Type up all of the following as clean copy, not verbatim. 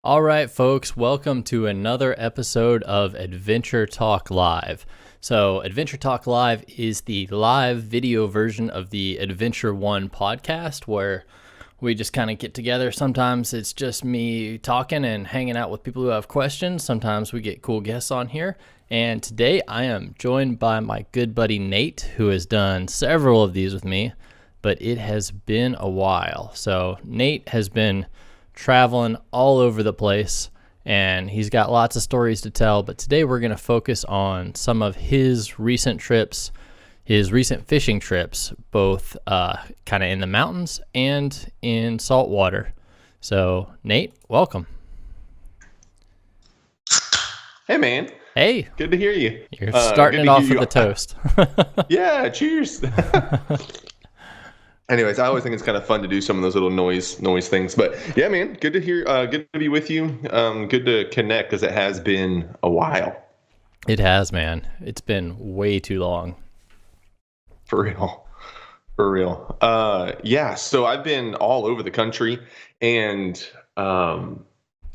All right, folks, welcome to another episode of Adventure Talk Live. So, Adventure Talk Live is the live video version of the Adventure One podcast where we just kind of get together. Sometimes it's just me talking and hanging out with people who have questions. Sometimes we get cool guests on here. And today I am joined by my good buddy Nate, who has done several of these with me, but it has been a while. So, Nate has been traveling all over the place, and he's got lots of stories to tell. But today we're going to focus on some of his recent trips, his recent fishing trips, both kind of in the mountains and in saltwater. So, Nate, welcome. Hey, man. Hey. Good to hear you. You're starting it off with the toast. Yeah, cheers. Anyways, I always think it's kind of fun to do some of those little noise things. But yeah, man, good to hear. Good to be with you. Good to connect because it has been a while. It has, man. It's been way too long. For real. Yeah. So I've been all over the country, and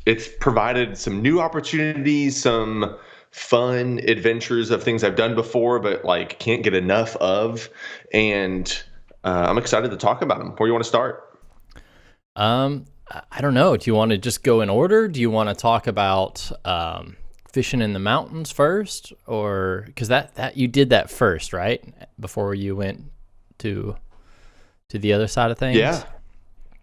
it's provided some new opportunities, some fun adventures of things I've done before, but like can't get enough of, and I'm excited to talk about them. Where do you want to start? I don't know. Do you want to just go in order? Do you want to talk about fishing in the mountains first, or because that you did that first, right? Before you went to the other side of things?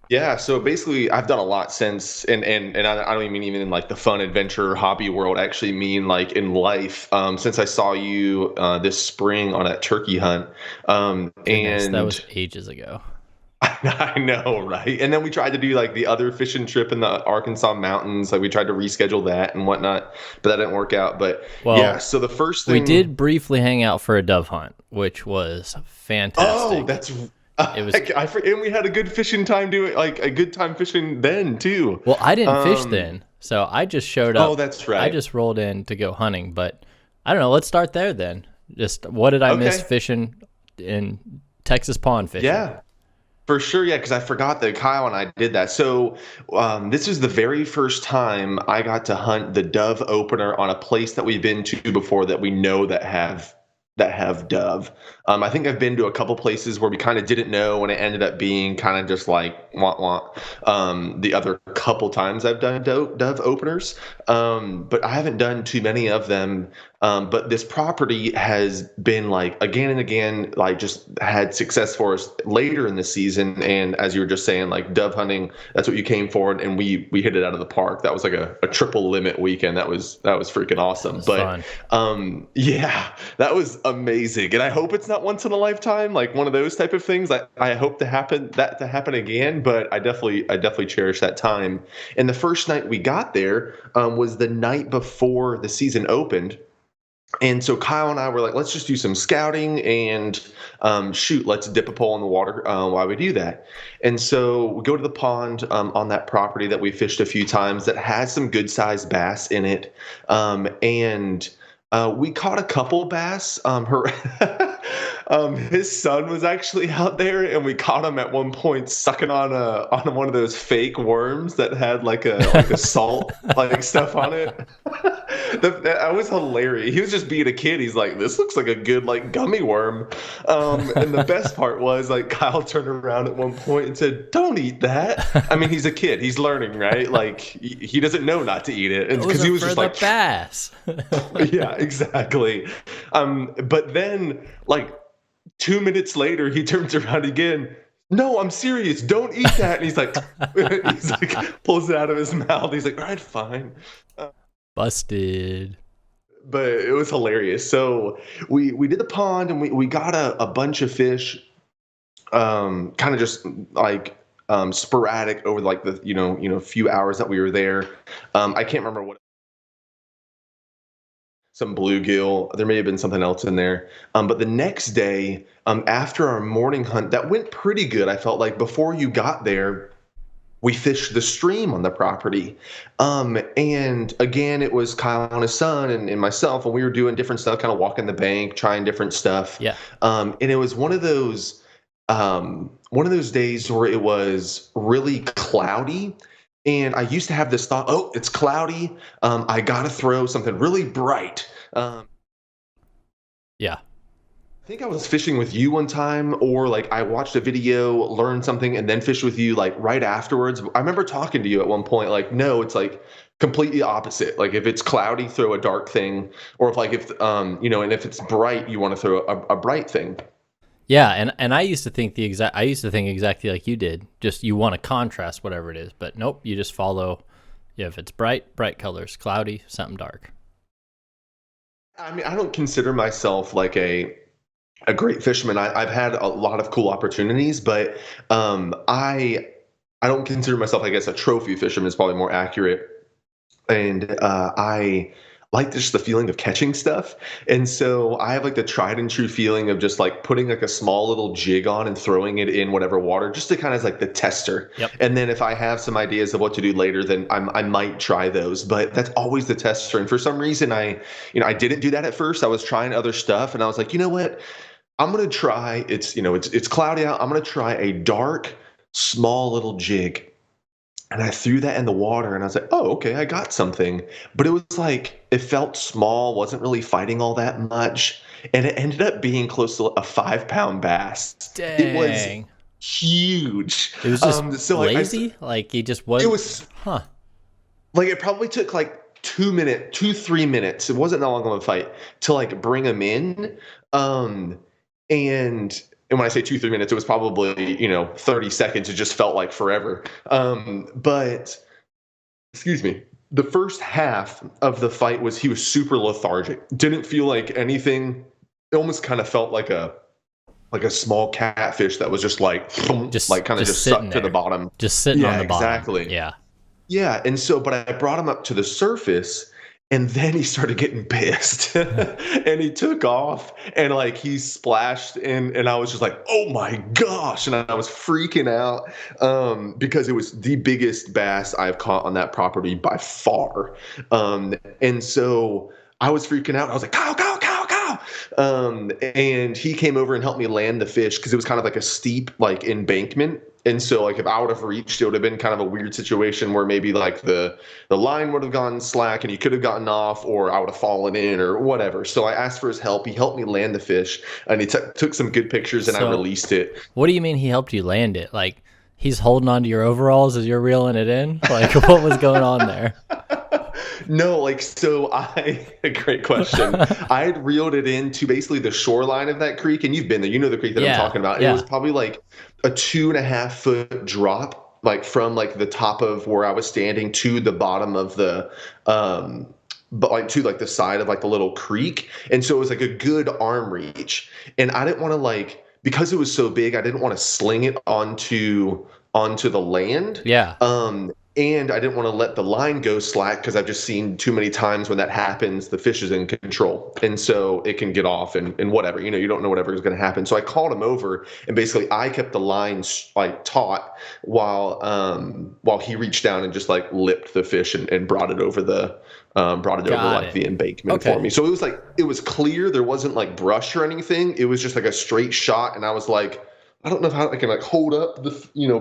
Yeah. So basically, I've done a lot since, and I don't even mean in like the fun adventure hobby world. I actually mean like in life. Since I saw you this spring on that turkey hunt, Goodness, and that was ages ago. I know, right? And then we tried to do like the other fishing trip in the Arkansas mountains. Like we tried to reschedule that and whatnot, but that didn't work out. But yeah, so the first thing we did briefly hang out for a dove hunt, which was fantastic. Oh, that's. It was, and we had a good fishing time doing like a good time fishing then too. Well, I didn't fish then, so I just showed up. Oh, that's right. I just rolled in to go hunting, but I don't know. Let's start there then. Just what did I miss fishing in Texas pond fishing? Yeah, for sure. Yeah, because I forgot that Kyle and I did that. So this is the very first time I got to hunt the dove opener on a place that we've been to before that we know that have dove. I think I've been to a couple places where we kind of didn't know, and it ended up being kind of just like wah. The other couple times I've done dove openers, but I haven't done too many of them. But this property has been like again and again, like just had success for us later in the season. And as you were just saying, like dove hunting, that's what you came for, and we hit it out of the park. That was like a triple limit weekend. That was freaking awesome. But fun. Yeah, that was amazing. And I hope it's not once in a lifetime, like one of those type of things. I hope to happen again, but I definitely cherish that time. And the first night we got there was the night before the season opened. And so Kyle and I were like, let's just do some scouting and let's dip a pole in the water while we do that. And so we go to the pond on that property that we fished a few times that has some good sized bass in it. And we caught a couple bass. His son was actually out there, and we caught him at one point sucking on one of those fake worms that had like a salt like stuff on it. That was hilarious. He was just being a kid. He's like, "This looks like a good like gummy worm." And the best part was like Kyle turned around at one point and said, "Don't eat that." I mean, he's a kid. He's learning, right? Like he doesn't know not to eat it, and because he was just like bass. Yeah, exactly. But then like 2 minutes later, he turns around again. No, I'm serious. Don't eat that. And he's like pulls it out of his mouth. He's like, all right, fine. Busted. But it was hilarious. So we did the pond, and we got a bunch of fish, kind of just like sporadic over like the few hours that we were there. I can't remember what. Some bluegill. There may have been something else in there. But the next day, after our morning hunt, that went pretty good. I felt like before you got there, we fished the stream on the property. And again, it was Kyle and his son and myself, and we were doing different stuff, kind of walking the bank, trying different stuff. Yeah. And it was one of those days where it was really cloudy And I used to have this thought, oh, it's cloudy. I got to throw something really bright. Yeah. I think I was fishing with you one time, or like I watched a video, learned something, and then fished with you like right afterwards. I remember talking to you at one point, like, no, it's like completely opposite. Like if it's cloudy, throw a dark thing, or if like if and if it's bright, you want to throw a bright thing. Yeah, and I used to think exactly like you did. Just you want to contrast whatever it is, but nope, you just follow. Yeah, if it's bright, bright colors; cloudy, something dark. I mean, I don't consider myself like a great fisherman. I've had a lot of cool opportunities, but I don't consider myself, I guess, a trophy fisherman is probably more accurate. And I like just the feeling of catching stuff. And so I have like the tried and true feeling of just like putting like a small little jig on and throwing it in whatever water, just to kind of like the tester. Yep. And then if I have some ideas of what to do later, then I might try those. But that's always the tester. And for some reason, I didn't do that at first. I was trying other stuff, and I was like, you know what? I'm gonna try. It's cloudy out. I'm gonna try a dark, small little jig. And I threw that in the water, and I was like, oh, okay, I got something. But it was like, it felt small, wasn't really fighting all that much. And it ended up being close to a 5 pound bass. It was Dang. huge. It was just So lazy. Like he just it was. was Huh. like, it probably took like 3 minutes. It wasn't that long of a fight to like bring him in. Um, and when I say 2 3 minutes, it was probably 30 seconds. It just felt like forever. But excuse me. The first half of the fight was he was super lethargic. Didn't feel like anything. It almost kind of felt like a small catfish that was just like Just kind of just sitting sucked to the there. bottom. Just sitting on Yeah, the bottom. exactly. Yeah. Yeah, and so, but I brought him up to the surface, and then he started getting pissed, and he took off, and like he splashed, and I was just like, oh my gosh, and I was freaking out, because it was the biggest bass I've caught on that property by far, and so I was freaking out. I was like, Kyle, Kyle, Kyle, Kyle, and he came over and helped me land the fish because it was kind of like a steep like embankment. And so, like, if I would have reached, it would have been kind of a weird situation where maybe like the line would have gone slack and he could have gotten off, or I would have fallen in or whatever. So I asked for his help. He helped me land the fish, and he took some good pictures, and I So released it. what do you mean he helped you land it? Like he's holding onto your overalls as you're reeling it in? Like what was going on there? No, like, so a great question. I had reeled it into basically the shoreline of that creek, and you've been there, you know the creek that I'm Yeah. talking about. It was probably like a 2.5 foot drop, like from like the top of where I was standing to the bottom of but like to like the side of like the little creek. And so it was like a good arm reach. And I didn't want to like, because it was so big, I didn't want to sling it onto the land. Yeah. And I didn't want to let the line go slack because I've just seen too many times when that happens, the fish is in control. And so it can get off and whatever, you don't know whatever is going to happen. So I called him over, and basically I kept the line like taut while he reached down and just like lipped the fish and brought it over the embankment for me. So it was clear. There wasn't like brush or anything. It was just like a straight shot. And I was like, I don't know how I can like hold up the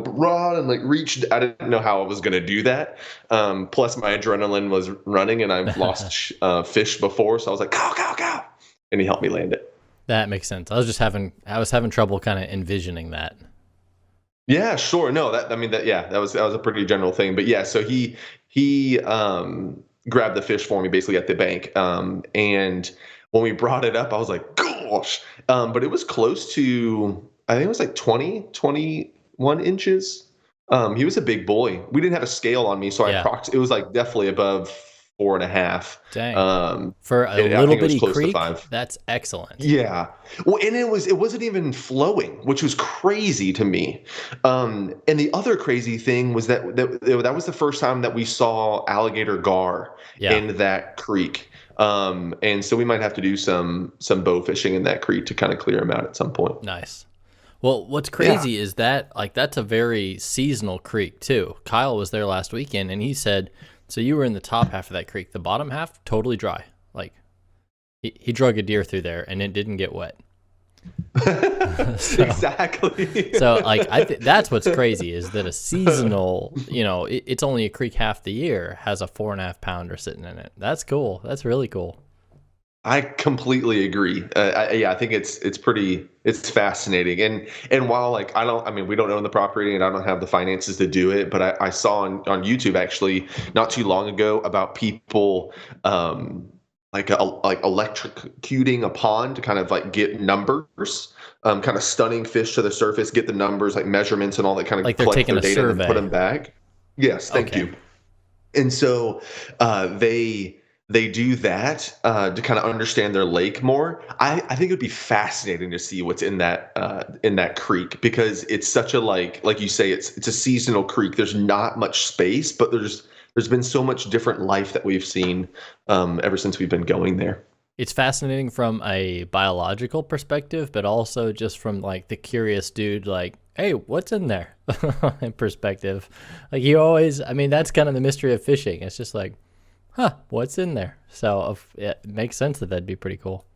rod and like reach. I didn't know how I was going to do that. Plus my adrenaline was running, and I've lost fish before, so I was like, "Cow, cow, cow," and he helped me land it. That makes sense. I was having trouble kind of envisioning that. Yeah, sure. No, that was a pretty general thing. But yeah, so he grabbed the fish for me basically at the bank. And when we brought it up, I was like, gosh. But it was close to, I think it was like 20, 21 inches. He was a big boy. We didn't have a scale on me, so it was like definitely above 4.5. Dang. For a little bitty creek, that's excellent. Yeah. Well, and it wasn't even flowing, which was crazy to me. And the other crazy thing was that was the first time that we saw alligator gar in that creek. And so we might have to do some bow fishing in that creek to kind of clear them out at some point. Nice. Well, what's crazy is that like that's a very seasonal creek too. Kyle was there last weekend, and he said, so you were in the top half of that creek, the bottom half totally dry. Like he drug a deer through there and it didn't get wet. so Exactly. so like that's what's crazy is that a seasonal, it's only a creek half the year, has a 4.5 pounder sitting in it. That's cool. That's really cool. I completely agree. Yeah, I think it's fascinating. And while like I mean we don't own the property and I don't have the finances to do it, but I saw on YouTube actually not too long ago about people um like electrocuting a pond to kind of like get numbers, kind of stunning fish to the surface, get the numbers like measurements and all that, kind of Like they're collect taking their a data and then put survey. them back. Yes, thank Okay. you. And so they do that to kind of understand their lake more. I think it would be fascinating to see what's in that creek, because it's such a like you say, it's a seasonal creek. There's not much space, but there's been so much different life that we've seen ever since we've been going there. It's fascinating from a biological perspective, but also just from like the curious dude, like, hey, what's in there perspective. Like you always, I mean, that's kind of the mystery of fishing. It's just like, huh, what's in there? So it makes sense that that'd be pretty cool.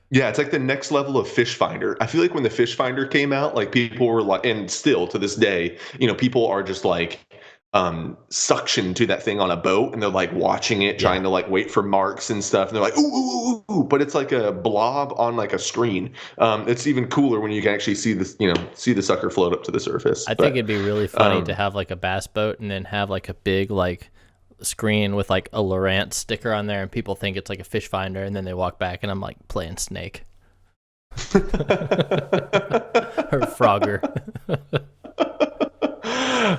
Yeah, it's like the next level of Fish Finder. I feel like when the Fish Finder came out, like people were like, and still to this day, people are just like suction to that thing on a boat, and they're like watching it, Yeah. trying to like wait for marks and stuff. And they're like, ooh, ooh, ooh, ooh, but it's like a blob on like a screen. It's even cooler when you can actually see this, see the sucker float up to the surface. I think But it'd be really funny to have like a bass boat and then have like a big like screen with like a Lowrance sticker on there and people think it's like a fish finder and then they walk back and I'm like playing Snake or Frogger.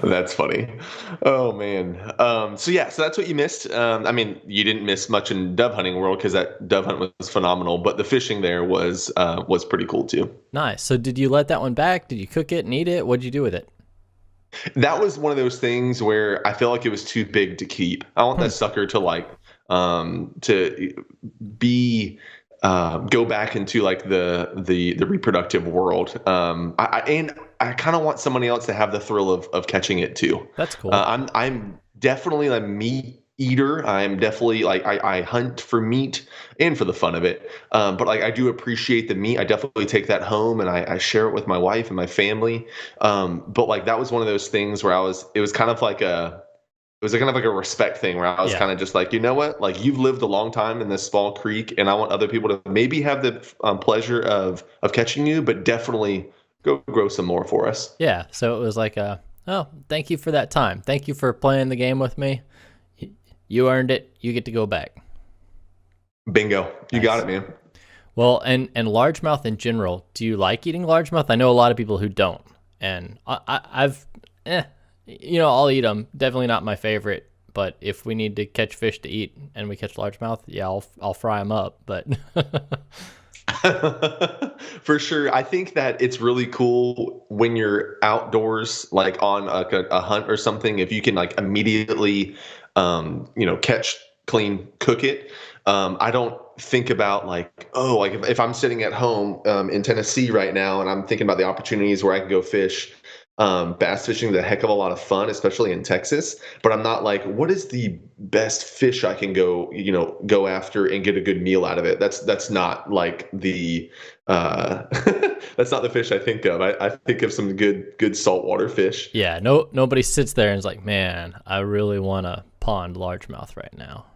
That's funny. Oh man. So yeah, so that's what you missed. I mean, you didn't miss much in dove hunting world because that dove hunt was phenomenal, but the fishing there was pretty cool too. Nice. So did you let that one back? Did you cook it and eat it? What'd you do with it? That was one of those things where I feel like it was too big to keep. I want Hmm. that sucker to like to be go back into like the reproductive world. And I kind of want somebody else to have the thrill of catching it too. That's cool. I'm definitely a meat eater. I'm definitely like I hunt for meat and for the fun of it. But like I do appreciate the meat. I definitely take that home and I share it with my wife and my family. But like that was one of those things where it was kind of like a respect thing where I was Yeah. kind of just like, you know what, like you've lived a long time in this small creek, and I want other people to maybe have the pleasure of catching you, but definitely go grow some more for us. Yeah. So it was like oh, thank you for that time. Thank you for playing the game with me. You earned it. You get to go back. Bingo, you got Nice. it, man. Well, and largemouth in general, do you like eating largemouth? I know a lot of people who don't, and I've, I'll eat them. Definitely not my favorite, but if we need to catch fish to eat and we catch largemouth, yeah, I'll fry them up. But For sure. I think that it's really cool when you're outdoors, like on a hunt or something, if you can like immediately, catch, clean, cook it. I don't think about like, oh, like if I'm sitting at home in Tennessee right now and I'm thinking about the opportunities where I can go fish. Bass fishing is a heck of a lot of fun, especially in Texas. But I'm not like, what is the best fish I can go after and get a good meal out of it? That's not like the that's not the fish I think of. I think of some good saltwater fish. yeah, nobody sits there and is like, man, I really want a pond largemouth right now.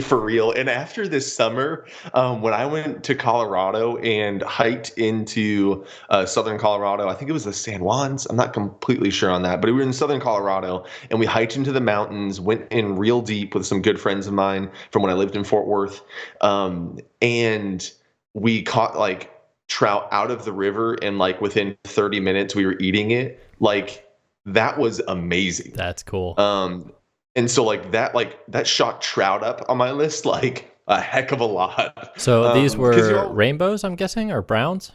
For real. And after this summer, when I went to Colorado and hiked into southern Colorado, I think it was the San Juans. I'm not completely sure on that, but we were in southern Colorado and we hiked into the mountains, went in real deep with some good friends of mine from when I lived in Fort Worth. And we caught like trout out of the river, and like within 30 minutes, we were eating it. Like that was amazing. That's cool. And so like that shot trout up on my list like a heck of a lot. So these Because were rainbows, I'm guessing, or browns?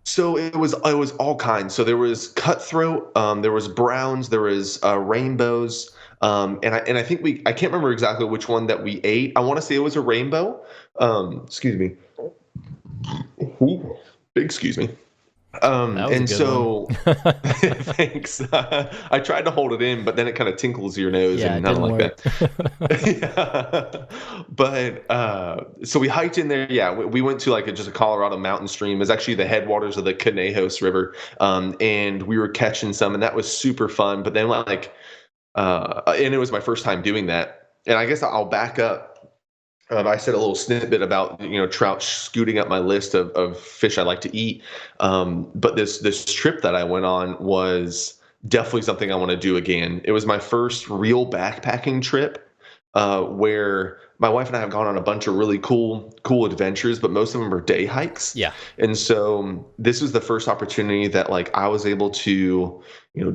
so it was all kinds. So there was cutthroat, there was browns, there was rainbows, and I think I can't remember exactly which one that we ate. I want to say it was a rainbow. Excuse me. Ooh, big excuse me. That was a And good one. so thanks. I tried to hold it in, but then it kind of tinkles your nose, Yeah, and it I don't didn't like work. that. Yeah. But so we hiked in there. Yeah, we went to like just a Colorado mountain stream. It was actually the headwaters of the Conejos River, and we were catching some, and that was super fun. But then like, and it was my first time doing that. And I guess I'll back up. I said a little snippet about trout scooting up my list of fish I like to eat, but this trip that I went on was definitely something I want to do again. It was my first real backpacking trip, where my wife and I have gone on a bunch of really cool adventures, but most of them are day hikes. Yeah. And so this was the first opportunity that like I was able to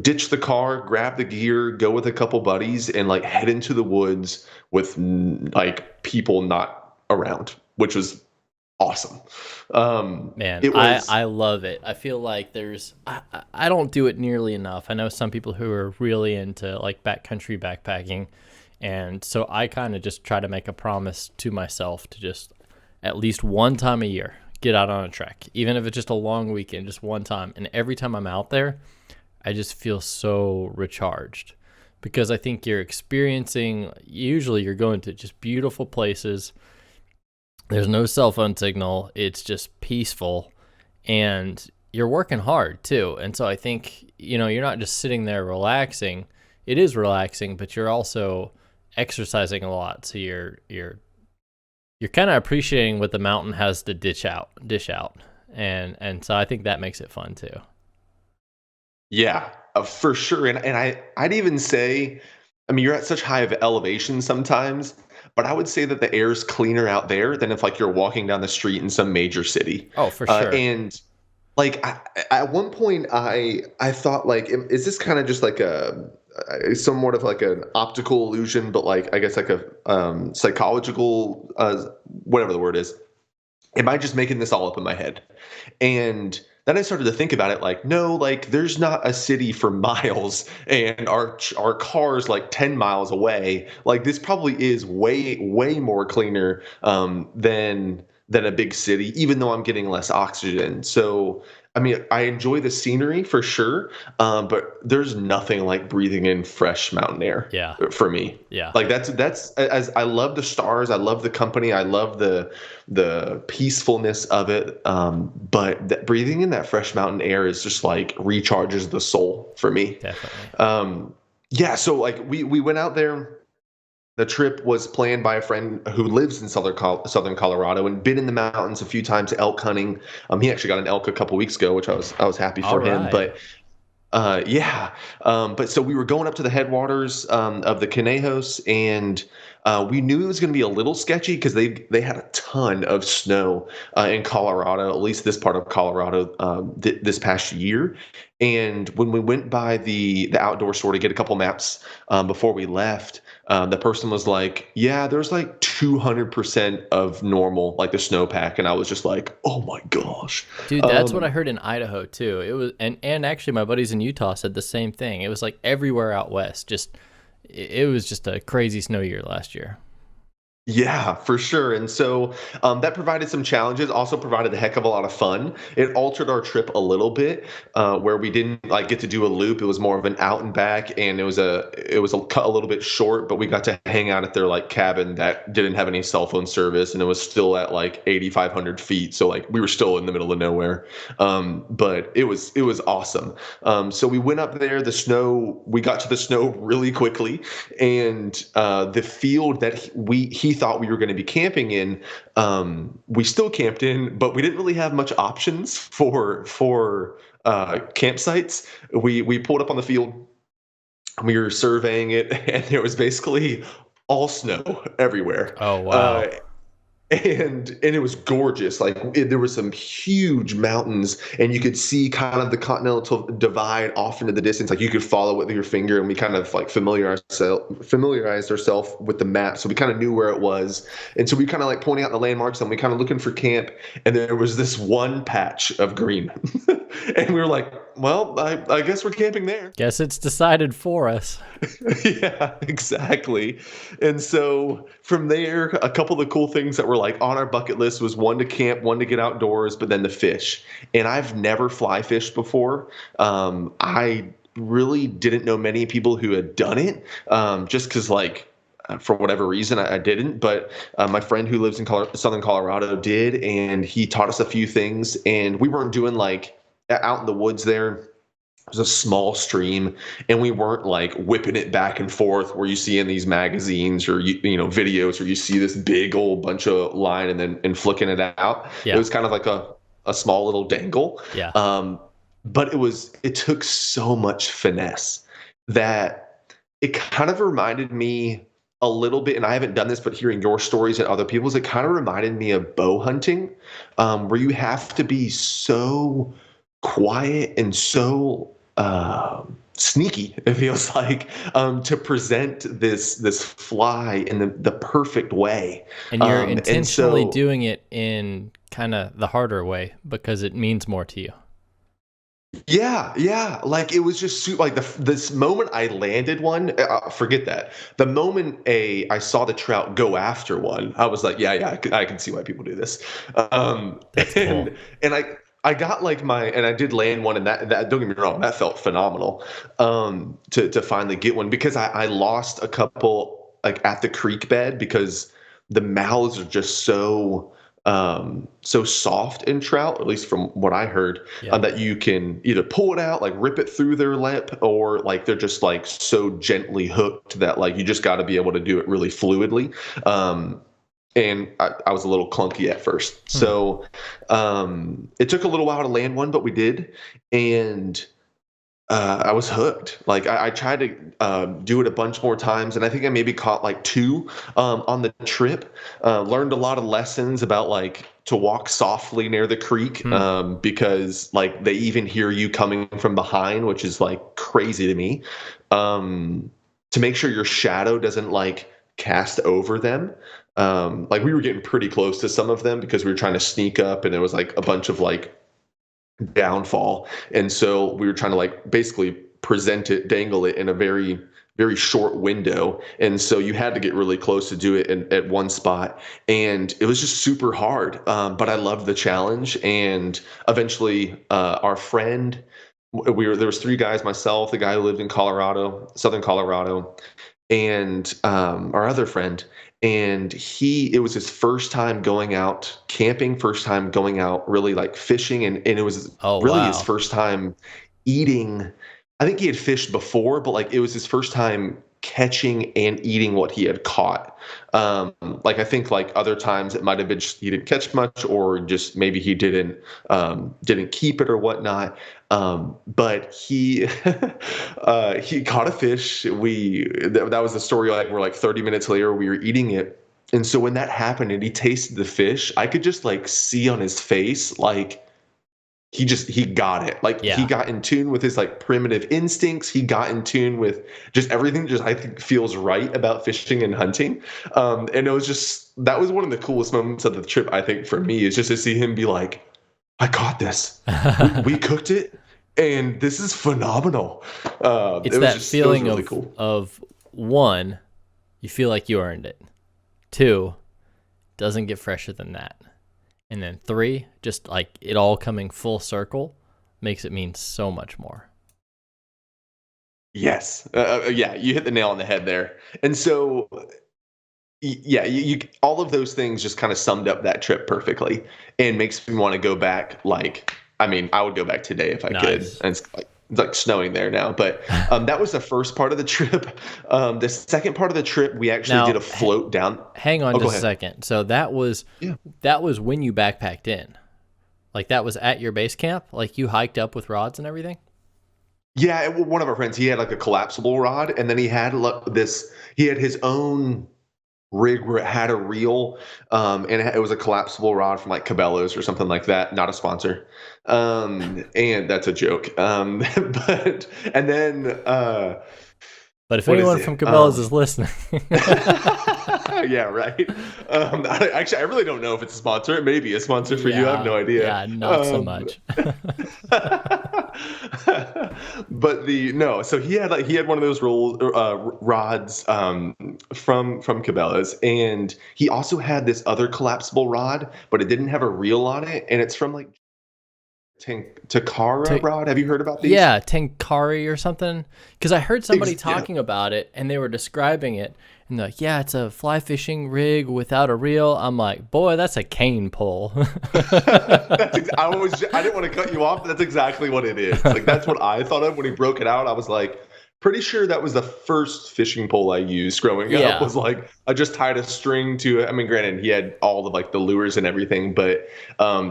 ditch the car, grab the gear, go with a couple buddies, and like head into the woods with like people not around, which was awesome. Man, It was I love it. I feel like I don't do it nearly enough. I know some people who are really into like backcountry backpacking, and so I kind of just try to make a promise to myself to just at least one time a year get out on a trek, even if it's just a long weekend, just one time. And every time I'm out there, I just feel so recharged because I think you're experiencing, usually you're going to just beautiful places. There's no cell phone signal. It's just peaceful and you're working hard too. And so I think, you're not just sitting there relaxing. It is relaxing, but you're also exercising a lot. So you're kind of appreciating what the mountain has to dish out. And so I think that makes it fun too. Yeah, for sure. And I'd even say, I mean, you're at such high of elevation sometimes, but I would say that the air is cleaner out there than if like you're walking down the street in some major city. Oh, for sure. And like at one point, I thought like, is this kind of just like somewhat of like an optical illusion, but like I guess like a psychological, whatever the word is. Am I just making this all up in my head? And then I started to think about it like, no, like there's not a city for miles and our car's like 10 miles away. Like this probably is way more cleaner than a big city, even though I'm getting less oxygen. So I mean, I enjoy the scenery for sure, but there's nothing like breathing in fresh mountain air Yeah. for me. Yeah. Like that's as I love the stars, I love the company, I love the peacefulness of it. But breathing in that fresh mountain air is just like recharges the soul for me. Definitely. Yeah, so like we went out there. The trip was planned by a friend who lives in southern Colorado and been in the mountains a few times elk hunting. He actually got an elk a couple weeks ago, which I was happy All for him. right. But yeah. But so we were going up to the headwaters of the Conejos, and we knew it was going to be a little sketchy because they had a ton of snow in Colorado, at least this part of Colorado, this past year. And when we went by the outdoor store to get a couple maps before we left, the person was like, "Yeah, there's like 200% of normal, like the snowpack," and I was just like, "Oh my gosh." Dude, that's what I heard in Idaho too. It was and actually my buddies in Utah said the same thing. It was like everywhere out west. Just it was just a crazy snow year last year. Yeah, for sure. And so that provided some challenges, also provided a heck of a lot of fun. It altered our trip a little bit, where we didn't like get to do a loop. It was more of an out and back, and it was cut a little bit short, but we got to hang out at their like cabin that didn't have any cell phone service, and it was still at like 8,500 feet. So like we were still in the middle of nowhere. But it was awesome. So we went up there. We got to the snow really quickly, and the field that he thought we were going to be camping in, we still camped in, but we didn't really have much options for campsites. We pulled up on the field, we were surveying it, and there was basically all snow everywhere. Oh Uh, wow. and it was gorgeous. Like there were some huge mountains, and you could see kind of the continental divide off into the distance. Like you could follow it with your finger, and we kind of like familiarized ourselves with the map, so we kind of knew where it was. And so we kind of like pointing out the landmarks, and we kind of looking for camp. And there was this one patch of green, And we were like, well, I guess we're camping there. Guess it's decided for us. Yeah, exactly. And so from there, a couple of the cool things that were like on our bucket list was one to camp, one to get outdoors, but then to fish. And I've never fly fished before. I really didn't know many people who had done it, just because like for whatever reason I didn't. But my friend who lives in Southern Colorado did, and he taught us a few things. And we weren't doing like out in the woods there. It was a small stream, and we weren't like whipping it back and forth where you see in these magazines or videos where you see this big old bunch of line and flicking it out. Yeah. It was kind of like a small little dangle. Yeah. But it took so much finesse that it kind of reminded me a little bit, and I haven't done this, but hearing your stories and other people's, it kind of reminded me of bow hunting, where you have to be so quiet and so sneaky, it feels like, to present this fly in the perfect way. And you're intentionally doing it in kind of the harder way because it means more to you. Yeah. Like it was just like this moment I landed one. Forget that. The moment I saw the trout go after one, I was like, yeah, I can see why people do this. That's cool. And I got like and I did land one, and that don't get me wrong, that felt phenomenal. To finally get one, because I lost a couple like at the creek bed because the mouths are just so soft in trout, at least from what I heard, that you can either pull it out, like rip it through their lip, or like they're just like so gently hooked that like you just got to be able to do it really fluidly. And I was a little clunky at first. So it took a little while to land one, but we did. And I was hooked. Like I tried to do it a bunch more times, and I think I maybe caught like 2 on the trip. Learned a lot of lessons about like to walk softly near the creek, because like they even hear you coming from behind, which is like crazy to me. To make sure your shadow doesn't like cast over them. Like we were getting pretty close to some of them because we were trying to sneak up, and there was like a bunch of like downfall, and so we were trying to like basically dangle it in a very, very short window, and so you had to get really close to do it at one spot, and it was just super hard, but I loved the challenge. And eventually our friend, there was 3 guys, myself, the guy who lived in Southern Colorado, and our other friend. And it was his first time going out camping, first time going out really like fishing. And it was his first time eating. I think he had fished before, but like it was his first time catching and eating what he had caught. Like I think like other times it might have been just he didn't catch much, or just maybe he didn't keep it or whatnot. But he he caught a fish. That was the story. Like we're like 30 minutes later, we were eating it. And so when that happened and he tasted the fish, I could just like see on his face, like he got it. Like he got in tune with his like primitive instincts. He got in tune with just everything just I think feels right about fishing and hunting. And it was that was one of the coolest moments of the trip, I think, for me, is just to see him be like, I caught this. we cooked it, and this is phenomenal. It's that feeling really cool. Of 1, you feel like you earned it. 2, doesn't get fresher than that. And then 3, just like it all coming full circle makes it mean so much more. Yes. You hit the nail on the head there. And so, you all of those things just kind of summed up that trip perfectly, and makes me want to go back. Like, I mean, I would go back today if I could. And it's like snowing there now, but that was the first part of the trip. The second part of the trip, we actually did a float down. Hang on just a second. So that was when you backpacked in. Like that was at your base camp? Like you hiked up with rods and everything? Yeah, one of our friends, he had like a collapsible rod, and then he had his own rig where it had a reel, and it was a collapsible rod from like Cabela's or something like that. Not a sponsor, and that's a joke. But if anyone from Cabela's is listening, Yeah, right. Actually, I really don't know if it's a sponsor. It may be a sponsor for you. I have Yeah, no idea. yeah, not so much. But the no, so he had one of those rods from Cabela's, and he also had this other collapsible rod, but it didn't have a reel on it, and it's from like Takara To rod. Have you heard about these? Yeah, Tenkari or something. Because I heard somebody Yeah. talking about it and they were describing it. And they're like, yeah, it's a fly fishing rig without a reel. I'm like, boy, that's a cane pole. I didn't want to cut you off, but that's exactly what it is. Like that's what I thought of when he broke it out. I was like, pretty sure that was the first fishing pole I used growing up. Yeah. Was like I just tied a string to it. I mean, granted, he had all the like the lures and everything, but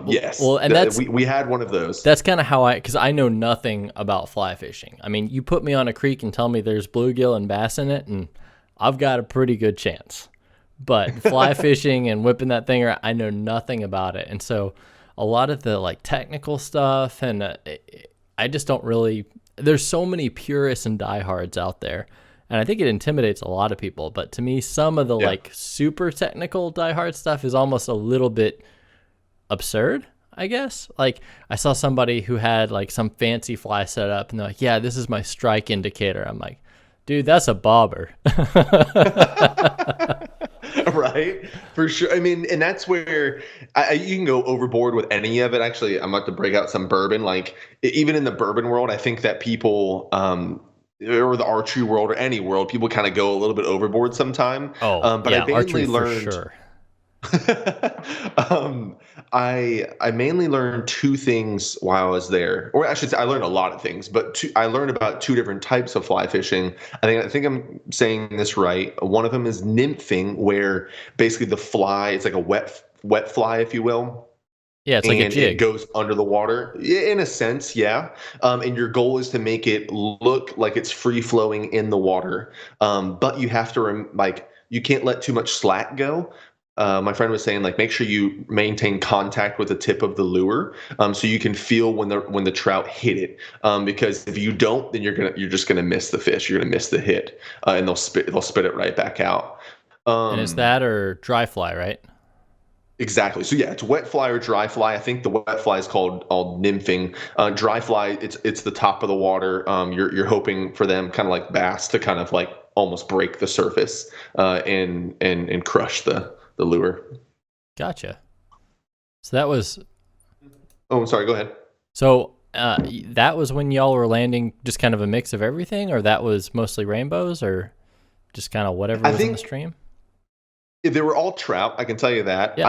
yes, Well, and we had one of those. that's kind of how because I know nothing about fly fishing. I mean, you put me on a creek and tell me there's bluegill and bass in it, and I've got a pretty good chance. But fly fishing and whipping that thing around, I know nothing about it. And so a lot of the like technical stuff, and I just don't really, there's so many purists and diehards out there. And I think it intimidates a lot of people. But to me, some of the Yeah. like super technical diehard stuff is almost a little bit absurd, I guess. Like I saw somebody who had like some fancy fly setup and they're like, yeah, this is my strike indicator. I'm like, dude, that's a bobber. Right, for sure. I mean, and that's where you can go overboard with any of it. Actually, I'm about to break out some bourbon. Like even in the bourbon world, I think that people or the archery world or any world, people kind of go a little bit overboard sometime. Oh, But yeah, I archery mainly for learned sure. I mainly learned two things while I was there, or I should say, I learned a lot of things. But I learned about two different types of fly fishing. I think I'm saying this right. One of them is nymphing, where basically the fly, it's like a wet fly, if you will, Yeah, it's like a and it jig. goes under the water. In a sense, yeah. And your goal is to make it look like it's free flowing in the water, but you have to like you can't let too much slack go. My friend was saying like make sure you maintain contact with the tip of the lure, so you can feel when the trout hit it. Because if you don't, then you're just gonna miss the fish. You're gonna miss the hit, and they'll spit it right back out. And it's Um, that or dry fly, right? Exactly. So yeah, it's wet fly or dry fly. I think the wet fly is called nymphing. Dry fly, it's the top of the water. You're hoping for them, kind of like bass, to kind of like almost break the surface, and crush the lure. Gotcha. So that was Oh, I'm sorry. Go ahead. that was when y'all were landing just kind of a mix of everything, or that was mostly rainbows, or just kind of whatever I was in the think stream? they were all trout. I can tell you that. Yeah.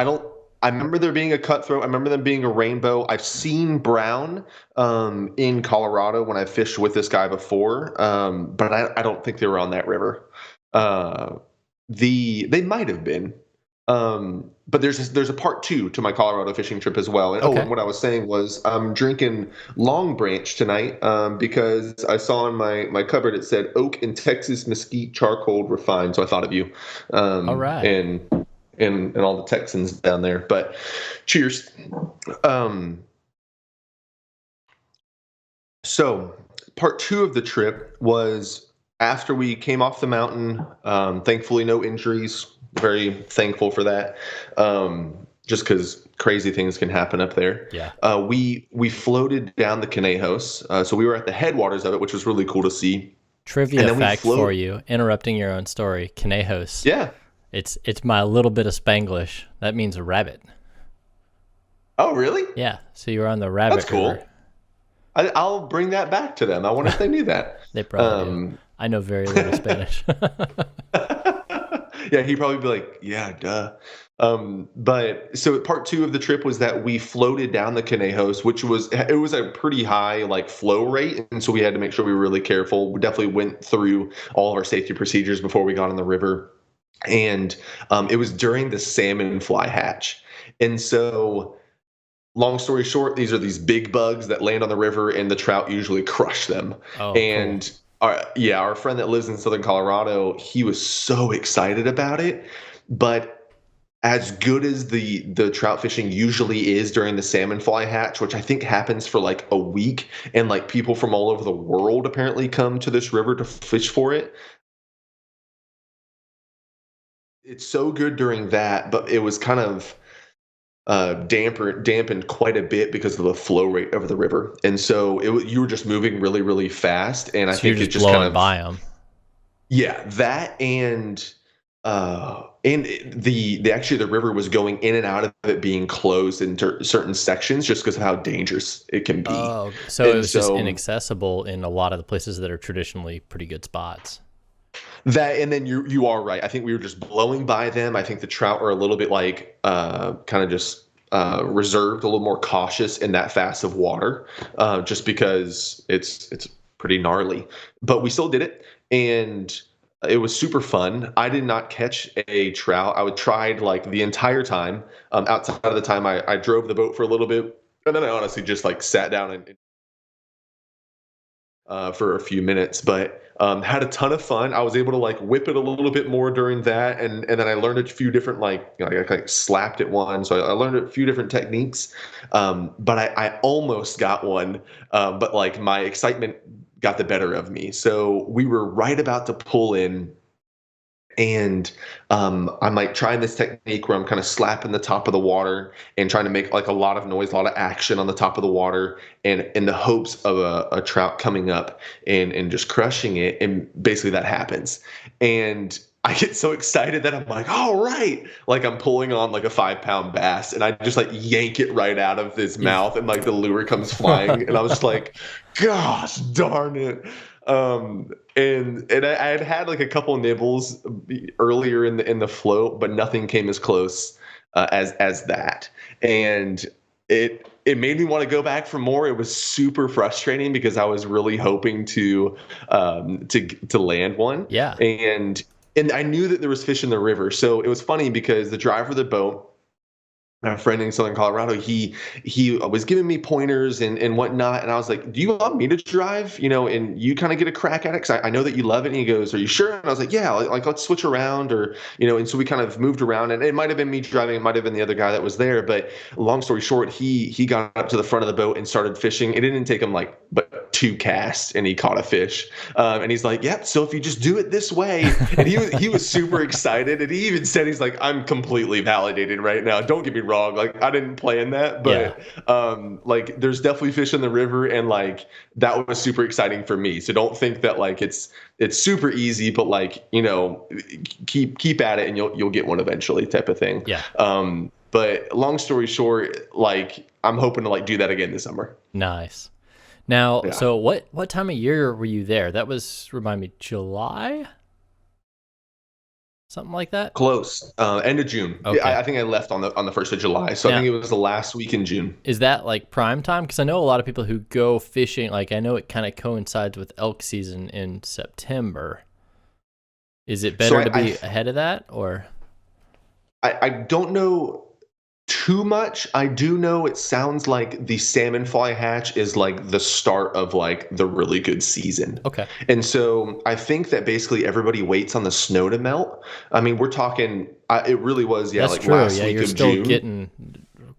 I remember there being a cutthroat. I remember them being a rainbow. I've seen brown in Colorado when I fished with this guy before, but I don't think they were on that river. Uh, they might have been. But there's a part two to my Colorado fishing trip as well. And Okay. and what I was saying was I'm drinking Long Branch tonight, because I saw in my cupboard it said oak and Texas mesquite charcoal refined. So I thought of you, All right. and all the Texans down there. But cheers. Um, so part two of the trip was after we came off the mountain. Thankfully, no injuries. Very thankful for that. Just because crazy things can happen up there. Yeah. We floated down the Conejos. So we were at the headwaters of it, which was really cool to see. Trivia And then we fact for float. you, interrupting your own story. Conejos. Yeah. It's my little bit of Spanglish. That means rabbit. Oh, really? Yeah. So you were on the rabbit That's cool. river. I'll bring that back to them. I wonder if they knew that. They probably do. Um, I know very little Spanish. yeah, he'd probably be like, yeah, duh. But so part two of the trip was that we floated down the Conejos, which was a pretty high like flow rate, and so we had to make sure we were really careful. We definitely went through all of our safety procedures before we got in the river, and it was during the salmon fly hatch, and so. Long story short, these big bugs that land on the river, and the trout usually crush them. Oh, And our friend that lives in Southern Colorado, he was so excited about it. But as good as the trout fishing usually is during the salmon fly hatch, which I think happens for like a week, and like people from all over the world apparently come to this river to fish for it. it's so good during that, but it was kind of dampened quite a bit because of the flow rate of the river, and so you were just moving really really fast, and I So you're think it just just kind blowing of by them. yeah, that and the actually the river was going in and out of it being closed in certain sections just because of how dangerous it can be. Oh, so it And was just so inaccessible in a lot of the places that are traditionally pretty good spots. that, and then you are right. I think we were just blowing by them. I think the trout are a little bit like kind of just reserved, a little more cautious in that fast of water, just because it's pretty gnarly. But we still did it, and it was super fun. I did not catch a trout. I would tried like the entire time. Outside of the time I drove the boat for a little bit, and then I honestly just like sat down and for a few minutes, but had a ton of fun. I was able to like whip it a little bit more during that, and then I learned a few different I like slapped at one, so I learned a few different techniques. But I almost got one, but like my excitement got the better of me. So we were right about to pull in, and I'm like trying this technique where I'm kind of slapping the top of the water and trying to make like a lot of noise, a lot of action on the top of the water, and in the hopes of a trout coming up and just crushing it. And basically that happens. And I get so excited that I'm like, all right, like I'm pulling on like a 5 pound bass, and I just like yank it right out of his mouth, and like the lure comes flying, and I was just like, gosh darn it. And I had had like a couple nibbles earlier in the float, but nothing came as close as that. And it made me want to go back for more. It was super frustrating because I was really hoping to land one, Yeah. and I knew that there was fish in the river. So it was funny because the driver of the boat, a friend in Southern Colorado, he was giving me pointers and whatnot, and I was like, "Do you want me to drive? You know, and you kind of get a crack at it because I know that you love it." And he goes, "Are you sure?" And I was like, "Yeah, like let's switch around, or you know." And so we kind of moved around, and it might have been me driving, it might have been the other guy that was there. But long story short, he got up to the front of the boat and started fishing. It didn't take him like but 2 casts, and he caught a fish. And he's like, "Yep. So if you just do it this way," and he was super excited, and he even said, "He's like, I'm completely validated right now. Don't get me wrong. Like I didn't plan that, Yeah. but like there's definitely fish in the river, and like that was super exciting for me. So don't think that like it's super easy, but like you know, keep at it, and you'll get one eventually, type of thing. Yeah. But long story short, like I'm hoping to like do that again this summer. Nice. Now, Yeah. so what time of year were you there? That was, remind me, July? Something like that? Close. End of June. Yeah, Okay. I think I left on the 1st of July, so I Now, think it was the last week in June. is that like prime time? Because I know a lot of people who go fishing, like I know it kind of coincides with elk season in September. Is it So better to I be ahead of that or? I don't know too much. I do know it sounds like the salmon fly hatch is like the start of like the really good season. Okay. And so I think that basically everybody waits on the snow to melt. I mean, we're talking, it really was, yeah, That's like true. last Yeah, week you're of still June. getting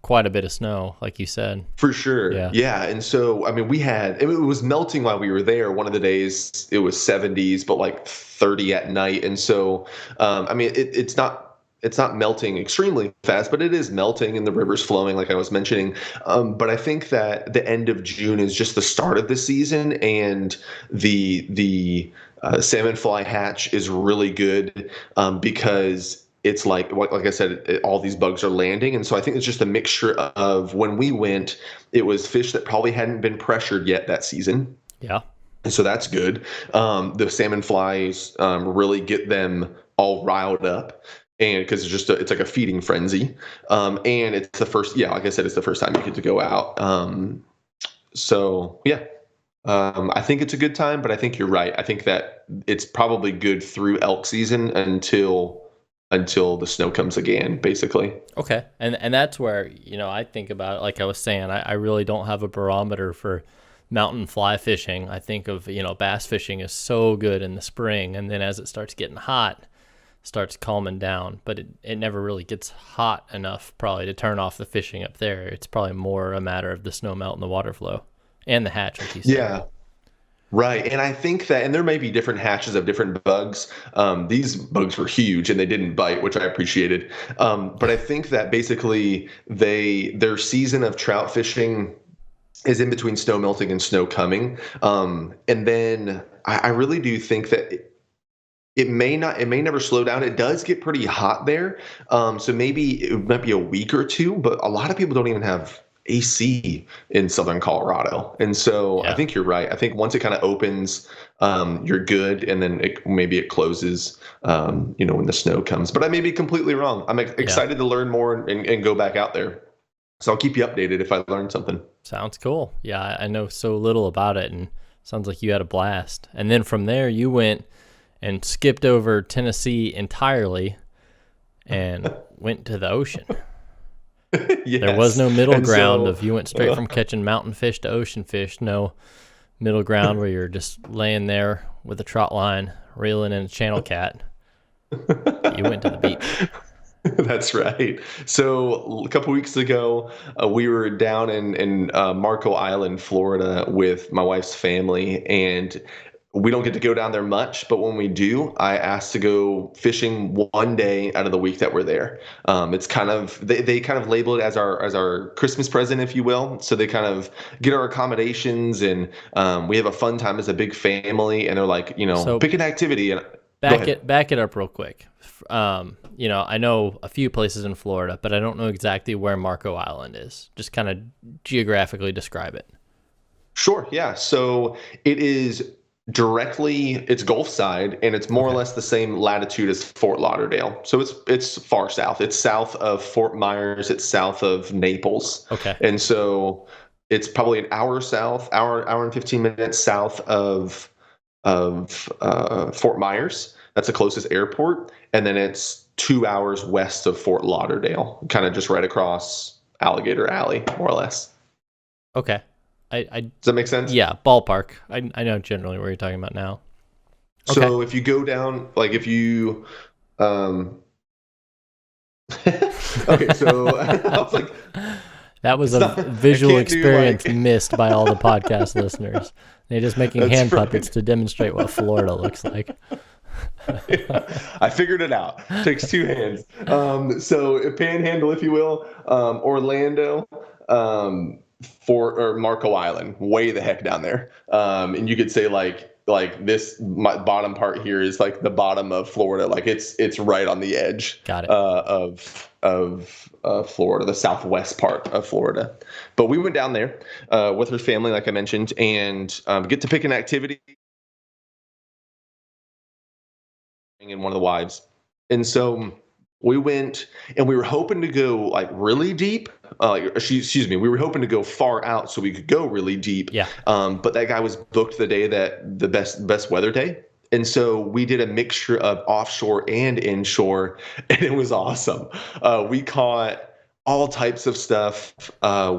quite a bit of snow, like you said. For sure. Yeah. Yeah. And so, I mean, it was melting while we were there. One of the days it was 70s, but like 30 at night. And so, I mean, it's not melting extremely fast, but it is melting and the river's flowing, like I was mentioning. But I think that the end of June is just the start of the season, and the salmon fly hatch is really good because it's like I said, all these bugs are landing, and so I think it's just a mixture of when we went, it was fish that probably hadn't been pressured yet that season, Yeah. and so that's good. The salmon flies really get them all riled up, and because it's like a feeding frenzy, and it's the first, yeah, like I said, it's the first time you get to go out. So yeah, I think it's a good time, but I think you're right. I think that it's probably good through elk season until the snow comes again, basically. Okay. And that's where, I think about it, like I was saying, I really don't have a barometer for mountain fly fishing. I think of, bass fishing is so good in the spring, and then as it starts getting hot, starts calming down, but it never really gets hot enough probably to turn off the fishing up there. It's probably more a matter of the snow melt and the water flow and the hatch, like you said. Yeah. Right. And I think that, and there may be different hatches of different bugs. These bugs were huge and they didn't bite, which I appreciated. But I think that basically their season of trout fishing is in between snow melting and snow coming. And then I really do think that it may never slow down. It does get pretty hot there. So maybe it might be a week or two, but a lot of people don't even have AC in Southern Colorado. And so I Yeah. think you're right. I think once it kind of opens, you're good. And then maybe it closes, when the snow comes. But I may be completely wrong. I'm Yeah. excited to learn more and go back out there. So I'll keep you updated if I learn something. Sounds cool. Yeah, I know so little about it, and sounds like you had a blast. And then from there, you went and skipped over Tennessee entirely and went to the ocean. There was Yes. no middle And ground so of you went straight from catching mountain fish to ocean fish. No middle ground where you're just laying there with a trot line, reeling in a channel cat. You went to the beach. That's right. So a couple weeks ago, we were down in Marco Island, Florida, with my wife's family, and we don't get to go down there much. But when we do, I asked to go fishing one day out of the week that we're there. It's kind of they kind of label it as our Christmas present, if you will. So they kind of get our accommodations, and we have a fun time as a big family. And they're like, So pick an activity. And go ahead. back it up real quick. I know a few places in Florida, but I don't know exactly where Marco Island is. Just kind of geographically describe it. Sure. Yeah. So it is it's Gulf side, and it's more or Okay. less the same latitude as Fort Lauderdale. So it's far south. It's south of Fort Myers. It's south of Naples, Okay. and so it's probably an hour south, hour and 15 minutes south of Fort Myers. That's the closest airport, and then it's 2 hours west of Fort Lauderdale, kind of just right across Alligator Alley, more or less. Okay. I Does that make sense? yeah, ballpark. I know generally where you're talking about now. Okay. So if you go down, like if you, okay, so I was like, That was it's a not, I visual can't do experience like, missed by all the podcast listeners. They're just making that's hand puppets right. to demonstrate what Florida looks like. I figured it out. Takes two hands. So a panhandle, if you will, Orlando, or Marco Island, way the heck down there. And you could say like this bottom part here is like the bottom of Florida. Like it's right on the edge Got it. of Florida, the southwest part of Florida. But we went down there with her family, like I mentioned, and get to pick an activity. And one of the wives. And so we went and we were hoping to go like really deep. Excuse me, we were hoping to go far out so we could go really deep. Yeah. But that guy was booked the day that the best weather day. And so we did a mixture of offshore and inshore, and it was awesome. We caught all types of stuff.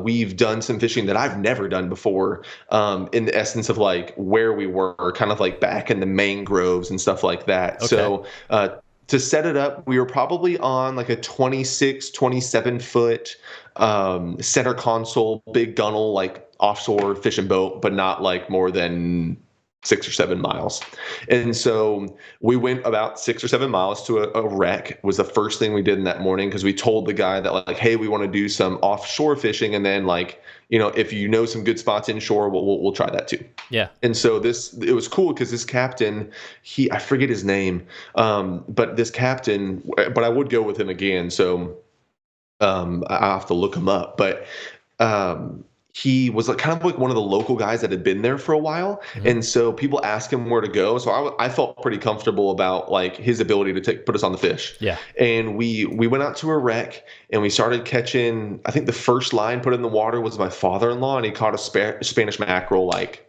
We've done some fishing that I've never done before, in the essence of like where we were, kind of like back in the mangroves and stuff like that. Okay. So to set it up, we were probably on like a 26, 27 foot center console, big gunnel, like offshore fishing boat, but not like more than 6 or 7 miles. And so we went about 6 or 7 miles to a wreck was the first thing we did in that morning, because we told the guy that like, hey, we want to do some offshore fishing, and then like, if you know some good spots inshore, we'll try that too. Yeah. And so it was cool because this captain, I forget his name, but this captain, but I would go with him again. So I have to look him up, but he was like kind of like one of the local guys that had been there for a while. Mhm. And so people asked him where to go. So I felt pretty comfortable about like his ability to put us on the fish. Yeah. And we went out to a wreck and we started catching, I think the first line put in the water was my father-in-law, and he caught a Spanish mackerel, like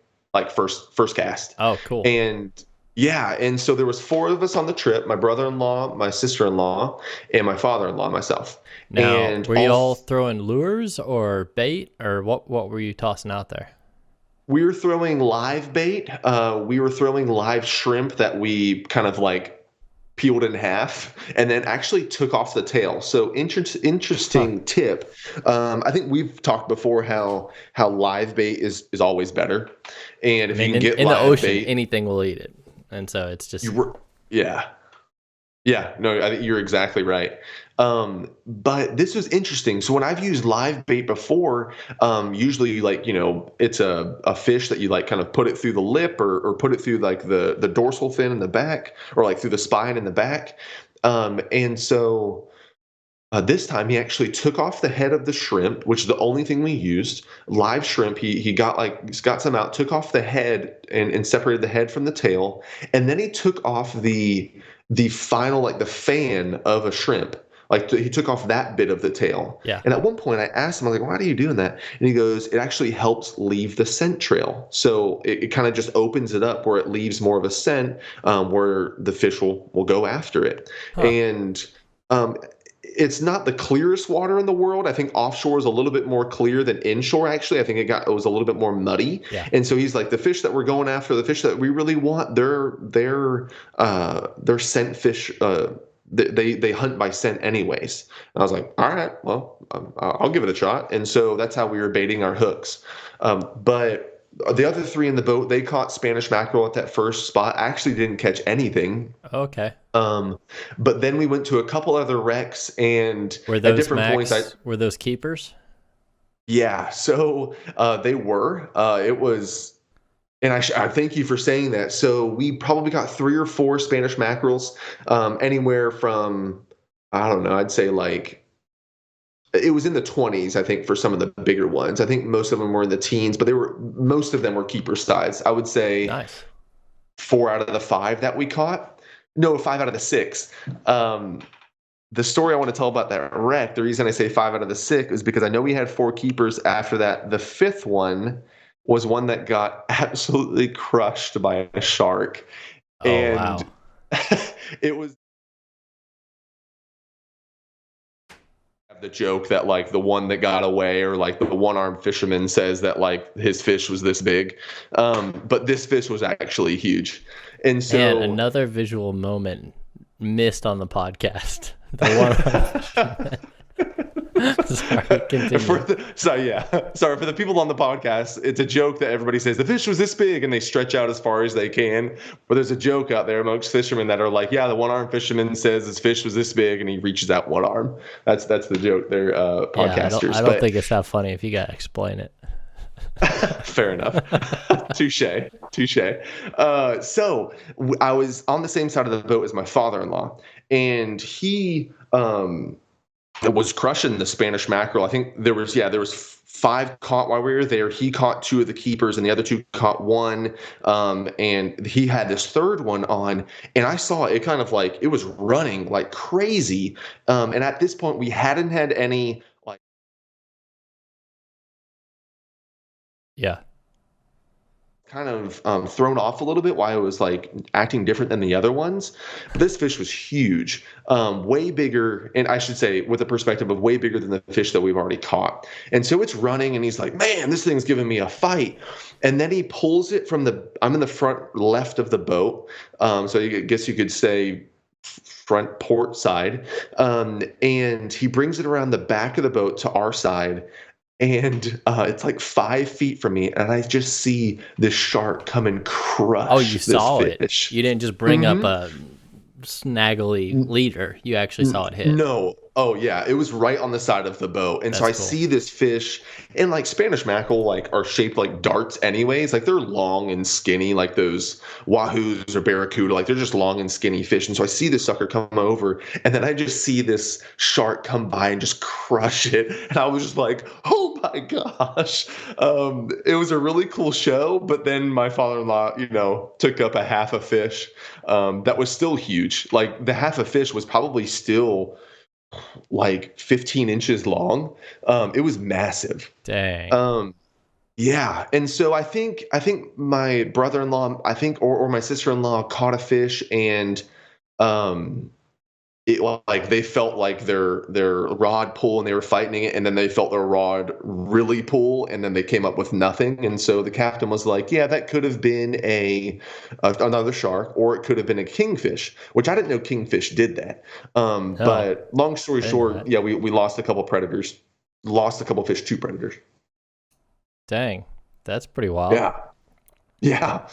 first cast. Oh, cool. And yeah, and so there was four of us on the trip: my brother-in-law, my sister-in-law, and my father-in-law, myself. Now, And were you all throwing lures or bait, or what were you tossing out there? we were throwing live bait. We were throwing live shrimp that we kind of like peeled in half, and then actually took off the tail. So interesting tip. I think we've talked before how live bait is always better, and I if you mean, can get in the live ocean, bait, anything will eat it, and so it's just yeah. Yeah, no, I think you're exactly right. But this was interesting. So when I've used live bait before, usually like, it's a fish that you like kind of put it through the lip or put it through like the dorsal fin in the back or like through the spine in the back. And so this time he actually took off the head of the shrimp, which is the only thing we used. Live shrimp. He's got some out, took off the head and separated the head from the tail, and then he took off the final like the fan of a shrimp. Like he took off that bit of the tail. yeah. And at one point I asked him, I was like, why are you doing that? And he goes, it actually helps leave the scent trail. So it kind of just opens it up where it leaves more of a scent where the fish will go after it. Huh. And it's not the clearest water in the world. I think offshore is a little bit more clear than inshore. Actually, I think it was a little bit more muddy. Yeah. And so he's like, the fish that we're going after, the fish that we really want, they're scent fish. They hunt by scent anyways. And I was like, all right, well, I'll give it a shot. And so that's how we were baiting our hooks. But the other three in the boat, they caught Spanish mackerel at that first spot. Actually didn't catch anything. Okay. But then we went to a couple other wrecks, and Were those at different points, were those keepers? yeah. So they were. It was, and I thank you for saying that. So we probably got 3 or 4 Spanish mackerels, anywhere from, I don't know, I'd say like it was in the 20s, I think, for some of the bigger ones. I think most of them were in the teens, but most of them were keeper size. I would say Nice. 4 out of the 5 that we caught. No, 5 out of the 6. The story I want to tell about that wreck, the reason I say 5 out of the 6 is because I know we had 4 keepers after that. The 5th one was one that got absolutely crushed by a shark. Oh, And wow. it was the joke that like the one that got away, or like the one-armed fisherman says that like his fish was this big. But this fish was actually huge. And so And another visual moment missed on the podcast. The one. Sorry, continue. Sorry for the people on the podcast. It's a joke that everybody says the fish was this big, and they stretch out as far as they can. But there's a joke out there amongst fishermen that are like, yeah, the one-armed fisherman says his fish was this big, and he reaches out one arm. That's the joke. They're podcasters. I don't think it's that funny if you gotta explain it. Fair enough. Touche. So I was on the same side of the boat as my father-in-law, and he was crushing the Spanish mackerel. I think there was 5 caught while we were there. He caught 2 of the keepers, and the other 2 caught 1. And he had this 3rd one on, and I saw it kind of like it was running like crazy. And at this point, we hadn't had any like. Yeah. Kind of thrown off a little bit why it was like acting different than the other ones. But this fish was huge, way bigger, and I should say with the perspective of way bigger than the fish that we've already caught. And so it's running, and he's like, man, this thing's giving me a fight. And then he pulls it from I'm in the front left of the boat, so I guess you could say front port side, and he brings it around the back of the boat to our side. And it's like 5 feet from me, and I just see this shark come and crush. Oh, you saw fish. it. You didn't just bring up a snaggly leader. You actually saw it hit. No. Oh yeah, it was right on the side of the boat. And so I see this fish, and like Spanish mackerel like are shaped like darts anyways. Like they're long and skinny, like those wahoos or barracuda. Like they're just long and skinny fish. And so I see this sucker come over, and then I just see this shark come by and just crush it. And I was just like, oh my gosh. It was a really cool show. But then my father-in-law, took up a half a fish that was still huge. Like the half a fish was probably still like 15 inches long. It was massive. Dang. Yeah. And so I think my brother-in-law, or my sister-in-law caught a fish, and it like they felt like their rod pull and they were fighting it, and then they felt their rod really pull, and then they came up with nothing. And so the captain was like, yeah, that could have been another shark, or it could have been a kingfish, which I didn't know kingfish did that. Oh, But long story I didn't know short, that. yeah, we lost a couple predators, lost a couple fish to predators. Dang, that's pretty wild. Yeah, yeah.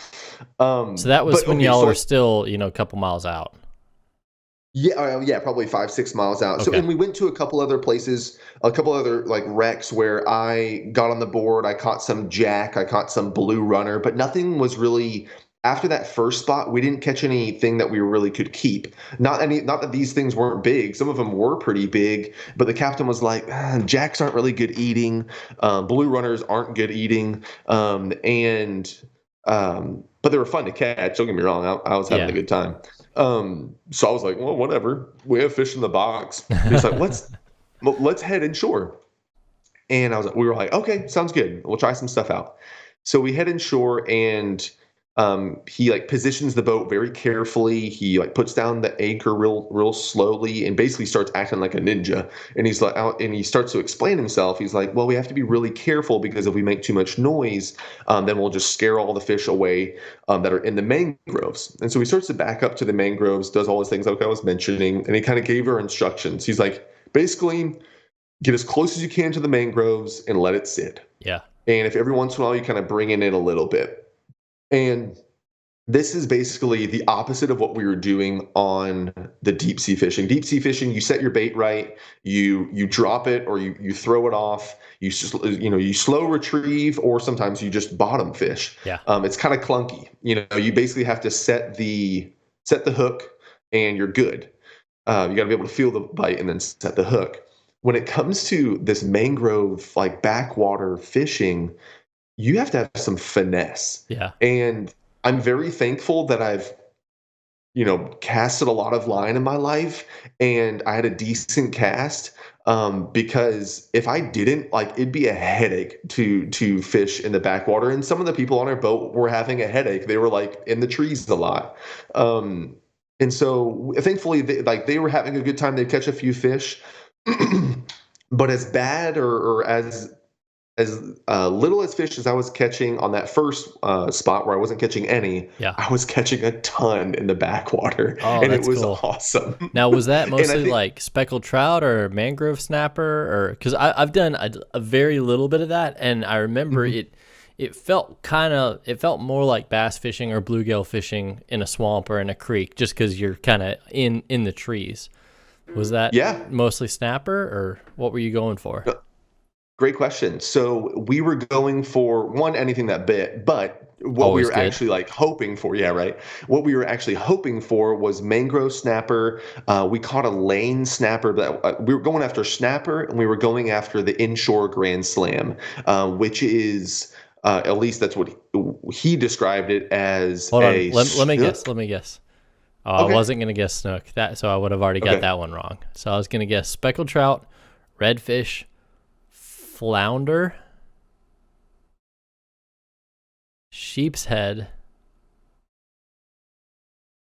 So that was But when okay, y'all so were still, a couple miles out. yeah, yeah, probably 5, 6 miles out. So, Okay. and we went to a couple other places, a couple other like wrecks where I got on the board. I caught some jack, I caught some blue runner, but nothing was really. After that first spot, we didn't catch anything that we really could keep. Not that these things weren't big. Some of them were pretty big, but the captain was like, jacks aren't really good eating. Blue runners aren't good eating. But they were fun to catch. Don't get me wrong. I was having a Yeah. good time. So I was like, well, whatever. We have fish in the box. And he's like, let's head inshore. And we were like, okay, sounds good. We'll try some stuff out. So we head inshore, and he like positions the boat very carefully. He like puts down the anchor real slowly, and basically starts acting like a ninja. And he's like out, and he starts to explain himself. He's like, well, we have to be really careful, because if we make too much noise, then we'll just scare all the fish away that are in the mangroves. And so he starts to back up to the mangroves, does all those things like I was mentioning, and he kind of gave her instructions. He's like, basically, get as close as you can to the mangroves and let it sit. Yeah. And if every once in a while you kind of bring it in a little bit. And this is basically the opposite of what we were doing on the deep sea fishing. Deep sea fishing, you set your bait right, you drop it, or you throw it off. You slow retrieve, or sometimes you just bottom fish. Yeah. It's kind of clunky. You basically have to set the hook, and you're good. You got to be able to feel the bite and then set the hook. When it comes to this mangrove like backwater fishing, you have to have some finesse. Yeah. And I'm very thankful that I've casted a lot of line in my life, and I had a decent cast. Because if I didn't, like, it'd be a headache to fish in the backwater. And some of the people on our boat were having a headache. They were like in the trees a lot. And so thankfully, they were having a good time. They'd catch a few fish. But as bad, or as little as fish as I was catching on that first spot where I wasn't catching any, Yeah. I was catching a ton in the backwater, Oh, and it that's was cool. awesome. Now, was that And I mostly think, like speckled trout or mangrove snapper, or because I've done a very little bit of that, and I remember mhm. it felt more like bass fishing or bluegill fishing in a swamp or in a creek, just because you're kind of in the trees. Was that Yeah, mostly snapper, or what were you going for? great question. So we were going for one, anything that bit, but what we Always were good. actually like hoping for, yeah, right. What we were actually hoping for was mangrove snapper. We caught a lane snapper, but we were going after snapper, and we were going after the inshore grand slam, which is at least that's what he described it as, Hold on. a Let me guess. snook. Let me guess. Oh, I Okay. wasn't gonna guess snook. So I would have already got Okay. that one wrong. So I was gonna guess speckled trout, redfish, flounder, sheep's head.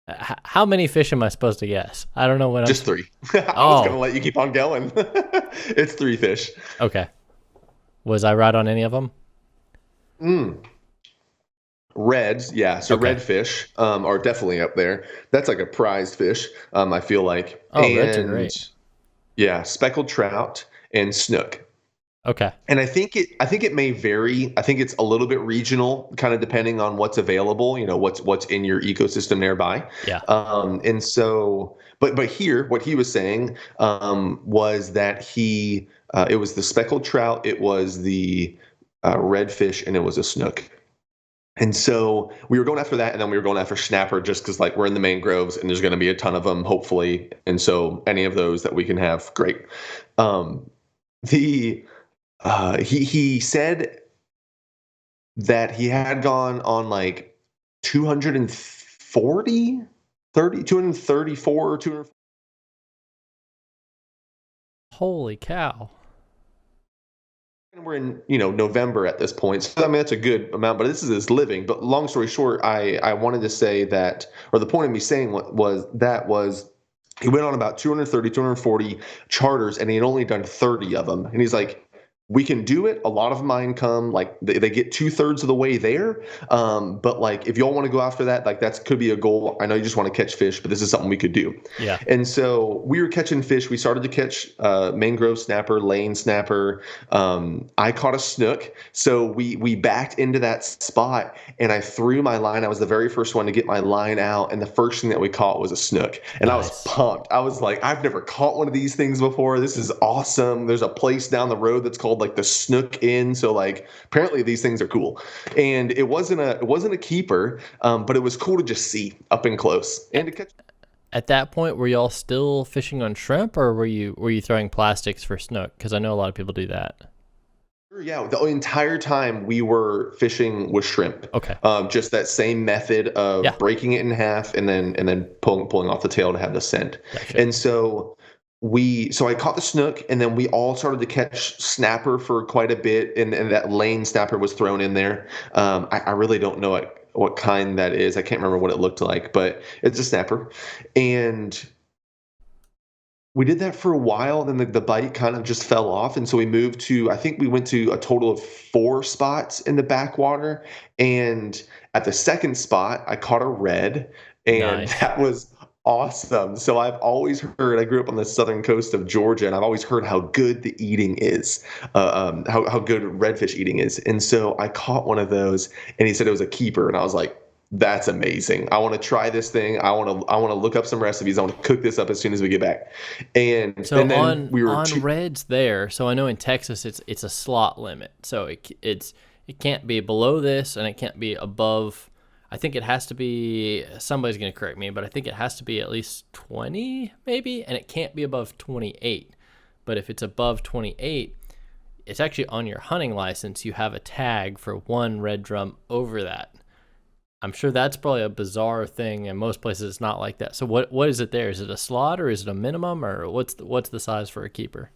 How many fish am I supposed to guess? I don't know what I'm. Just three. I was gonna Oh, let you keep on going. It's three fish. okay. Was I right on any of them? Mm. Reds, yeah. So Okay. redfish are definitely up there. That's like a prized fish, I feel like. Oh, reds are And great. yeah, speckled trout and snook. Okay. And I think it may vary. I think it's a little bit regional, kind of depending on what's available, what's in your ecosystem nearby. Yeah. And so, but here, what he was saying was that it was the speckled trout, it was the redfish, and it was a snook. And so we were going after that, and then we were going after snapper, just because like we're in the mangroves and there's going to be a ton of them, hopefully. And so any of those that we can have, great. Um, the he said that he had gone on like 240, 234, 200. Holy cow. And we're in November at this point, so I mean that's a good amount, but this is his living. But long story short, I wanted to say that, or the point of me saying what was He went on about 230, 240 charters, and he had only done 30 of them. And he's like, we can do it. A lot of mine come like they get 2/3 of the way there. But like, if y'all want to go after that, like that's could be a goal. I know you just want to catch fish, but this is something we could do. Yeah. And so we were catching fish. We started to catch mangrove snapper, lane snapper. I caught a snook. So we backed into that spot, and I threw my line. I was the very first one to get my line out, and the first thing that we caught was a snook. And I was pumped. I was like, I've never caught one of these things before. This is awesome. There's a place down the road that's called like the Snook Inn. So like apparently these things are cool. And it wasn't a keeper, but it was cool to just see up and close and to catch. At that point, were y'all still fishing on shrimp, or were you throwing plastics for snook? Because I know a lot of people do that. Yeah, the entire time we were fishing with shrimp. Okay. Just that same method of breaking it in half and then pulling off the tail to have the scent. Gotcha. And so I caught the snook, and then we all started to catch snapper for quite a bit, and that lane snapper was thrown in there. I really don't know what kind that is. I can't remember what it looked like, but it's a snapper. And we did that for a while, then the bite kind of just fell off, and so we moved to, I think we went to a total of 4 spots in the backwater, and at the second spot, I caught a red, and that was awesome. So I've always heard, I grew up on the southern coast of Georgia, and I've always heard how good the eating is, how good redfish eating is. And so I caught one of those, and he said it was a keeper, and I was like, that's amazing. I want to try this thing. I want to look up some recipes. I want to cook this up as soon as we get back. And so and then on reds there. So I know in Texas it's a slot limit. So it can't be below this, and it can't be above. I think it has to be, somebody's going to correct me, but I think it has to be at least 20 maybe, and it can't be above 28. But if it's above 28, it's actually on your hunting license. You have a tag for 1 red drum over that. I'm sure that's probably a bizarre thing, and most places it's not like that. So what is it there? Is it a slot, or is it a minimum, or what's the size for a keeper?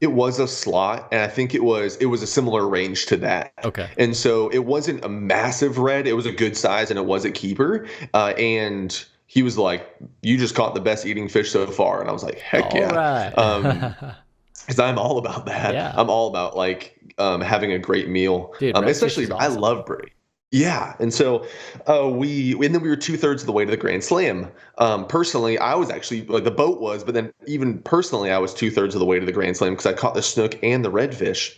It was a slot, and I think it was a similar range to that. Okay. And so it wasn't a massive red. It was a good size, and it was a keeper. And he was like, "You just caught the best eating fish so far," and I was like, "Heck yeah!" All right. Because I'm all about that. Yeah. I'm all about like having a great meal. Dude, especially awesome. I love braid. Yeah, and so we were 2/3 of the way to the Grand Slam. Personally, I was actually like the boat was, but then even personally, I was 2/3 of the way to the Grand Slam because I caught the snook and the redfish.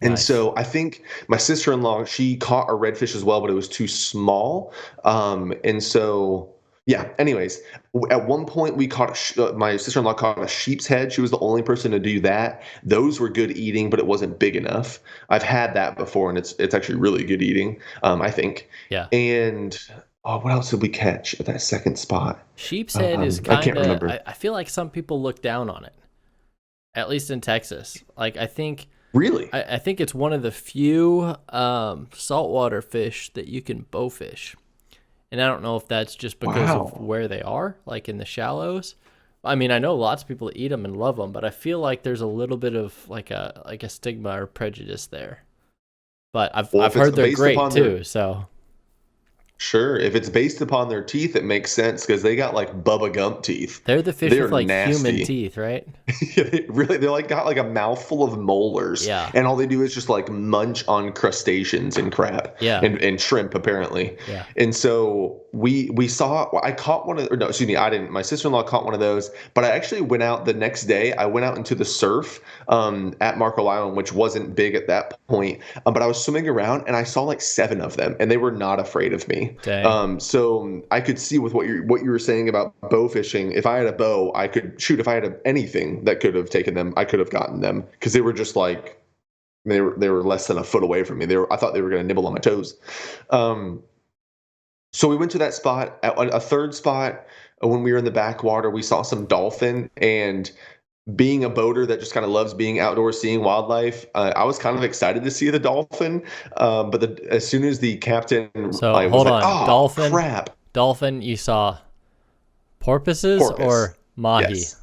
And so I think my sister-in-law, she caught a redfish as well, but it was too small. And so yeah. Anyways, at one point we caught my sister-in-law caught a sheep's head. She was the only person to do that. Those were good eating, but it wasn't big enough. I've had that before, and it's actually really good eating. I think. Yeah. And what else did we catch at that second spot? Sheep's head is kind of. I can't remember. I feel like some people look down on it, at least in Texas. Like I think. Really? I think it's one of the few saltwater fish that you can bow fish. And I don't know if that's just because of where they are, like in the shallows. I mean, I know lots of people that eat them and love them, but I feel like there's a little bit of like a stigma or prejudice there. But I've heard they're great too. So sure, if it's based upon their teeth, it makes sense because they got like Bubba Gump teeth. They're the fish with like nasty human teeth, right? They're like got like a mouthful of molars. Yeah. And all they do is just like munch on crustaceans and crap. Yeah. And shrimp apparently. Yeah. And so I caught one of, or no, excuse me, I didn't. My sister-in-law caught one of those, but I actually went out the next day. I went out into the surf at Marco Island, which wasn't big at that point. But I was swimming around and I saw like 7 of them, and they were not afraid of me. Dang. So I could see with what you were saying about bow fishing. If I had a bow, I could shoot. If I had anything that could have taken them, I could have gotten them because they were just like they were less than a foot away from me. I thought they were going to nibble on my toes. So we went to that spot. At a third spot, when we were in the backwater, we saw some dolphin. And being a boater that just kind of loves being outdoors, seeing wildlife, I was kind of excited to see the dolphin. But as soon as the captain, hold on, oh, dolphin, crap, dolphin, you saw porpoises or mahi? Yes.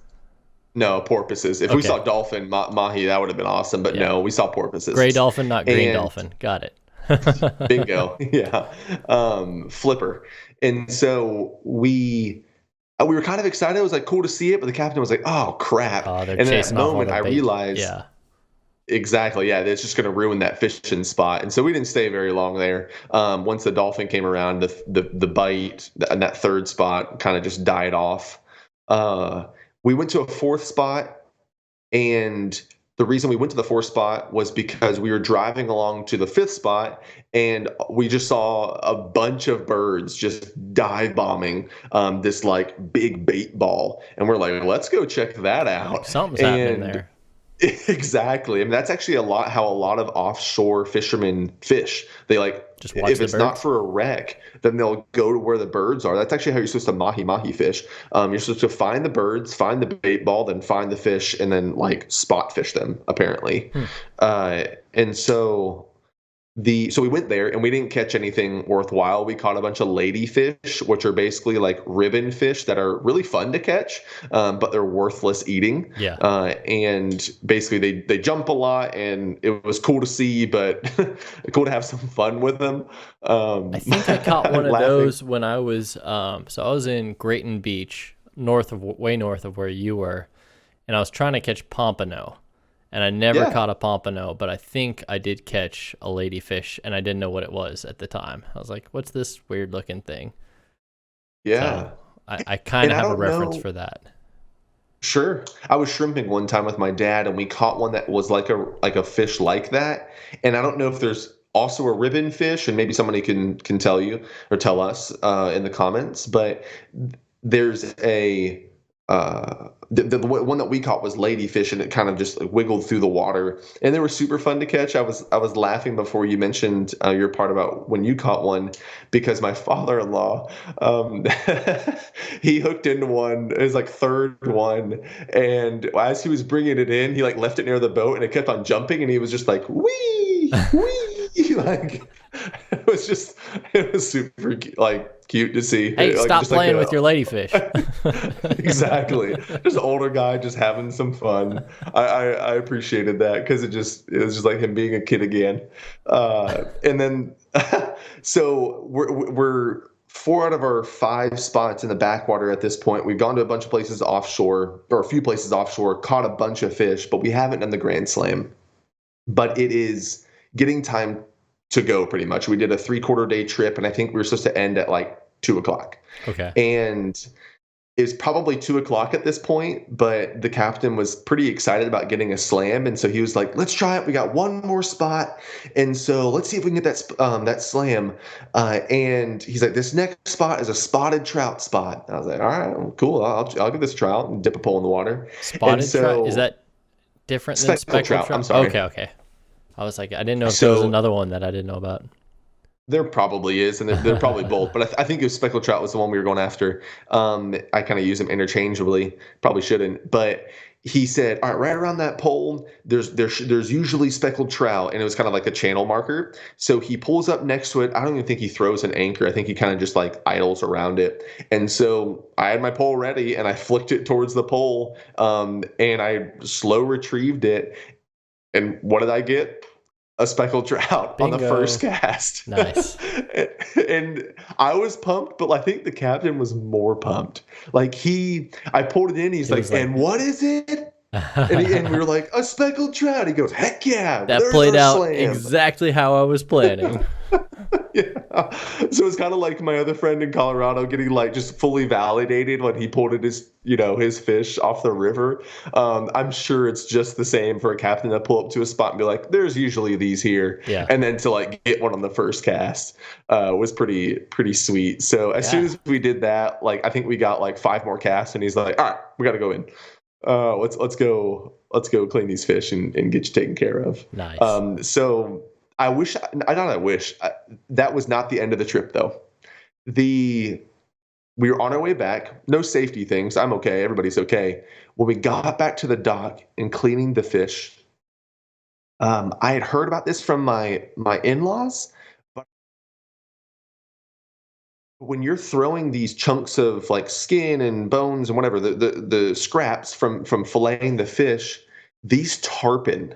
No, porpoises. If we saw dolphin, mahi, that would have been awesome. But no, we saw porpoises. Gray dolphin, not green dolphin. Got it. Bingo. Yeah. Flipper. And so we we were kind of excited. It was like cool to see it, but the captain was like, "Oh crap!" Oh, they're And in that chasing off all moment, the I bait. realized Yeah. exactly, yeah, it's just going to ruin that fishing spot. And so we didn't stay very long there. Once the dolphin came around, the bite and that third spot kind of just died off. We went to a fourth spot, and the reason we went to the fourth spot was because we were driving along to the fifth spot, and we just saw a bunch of birds just dive bombing this like big bait ball, and we're like, let's go check that Like out. something's happening And there. exactly. I mean, that's actually a lot how a lot of offshore fishermen fish. They like, Just watch if the it's not birds. for a wreck, then they'll go to where the birds are. That's actually how you're supposed to mahi mahi fish. You're supposed to find the birds, find the bait ball, then find the fish, and then like spot fish them. Apparently, Hmm. uh, and so we went there and we didn't catch anything worthwhile. We caught a bunch of ladyfish, which are basically like ribbon fish that are really fun to catch, but they're worthless eating. Yeah. And basically they jump a lot, and it was cool to see, but cool to have some fun with them. I think I caught one of Laughing. those when I was so I was in Grayton Beach, way north of where you were, and I was trying to catch pompano. And I never Yeah, caught a pompano, but I think I did catch a ladyfish, and I didn't know what it was at the time. I was like, "What's this weird looking thing?" So yeah. I kind And of I have a don't reference know. for that. Sure. I was shrimping one time with my dad, and we caught one that was like a fish like that. And I don't know if there's also a ribbon fish, and maybe somebody can tell you or tell us in the comments. But there's the one that we caught was ladyfish, and it kind of just like wiggled through the water, and they were super fun to catch. I was laughing before you mentioned your part about when you caught one, because my father-in-law, um, he hooked into one. It was like third one, and as he was bringing it in, he like left it near the boat, and it kept on jumping, and he was just like wee wee like it was super like cute to see. Hey, Like stop just like playing a with your ladyfish. exactly. Just older guy just having some fun. I appreciated that because it was just like him being a kid again. And then so we're four out of our five spots in the backwater at this point. We've gone to a bunch of places offshore, or a few places offshore, caught a bunch of fish, but we haven't done the Grand Slam. But it is getting time to go pretty much. We did a 3/4 day trip, and I think we were supposed to end at like 2 o'clock. Okay. And it's probably 2 o'clock at this point, but the captain was pretty excited about getting a slam, and so he was like, "Let's try it. We got one more spot, and so let's see if we can get that slam." And he's like, "This next spot is a spotted trout spot." I was like, "All right, well, cool. I'll give this a try out and dip a pole in the water." And Spotted trout, is so that different than speckled speckled trout. I'm trout? sorry. Okay, okay. I was like, I didn't know if there was So another one that I didn't know about. there probably is, and they're probably both. But I think it was speckled trout was the one we were going after. I kind of use them interchangeably. Probably shouldn't, but he said, "All right, right around that pole, there's usually speckled trout," and it was kind of like a channel marker. So he pulls up next to it. I don't even think he throws an anchor. I think he kind of just like idles around it. And so I had my pole ready, and I flicked it towards the pole, and I slow retrieved it. And what did I get? A speckled trout on the first Bingo. cast. Nice. And I was pumped, but I think the captain was more pumped. Like I pulled it in. He's He was like, like, "And what is it?" And we were like, "A speckled trout." He goes, "Heck yeah, that there's played our out slam." exactly how I was planning. Yeah. So it's kind of like my other friend in Colorado getting like just fully validated when he pulled his fish off the river. I'm sure it's just the same for a captain to pull up to a spot and be like, "There's usually these here," Yeah. and then to like get one on the first cast was pretty sweet. So as soon Yeah. as we did that, like I think we got like five more casts, and he's like, "All right, we got to go in. Let's go clean these fish and get you taken care of." Nice. So I wish I not I wish that was not the end of the trip though. The We were on our way back, no safety things. I'm okay, everybody's okay. When we got back to the dock and cleaning the fish, I had heard about this from my in-laws, but when you're throwing these chunks of like skin and bones and whatever the scraps from filleting the fish, these tarpon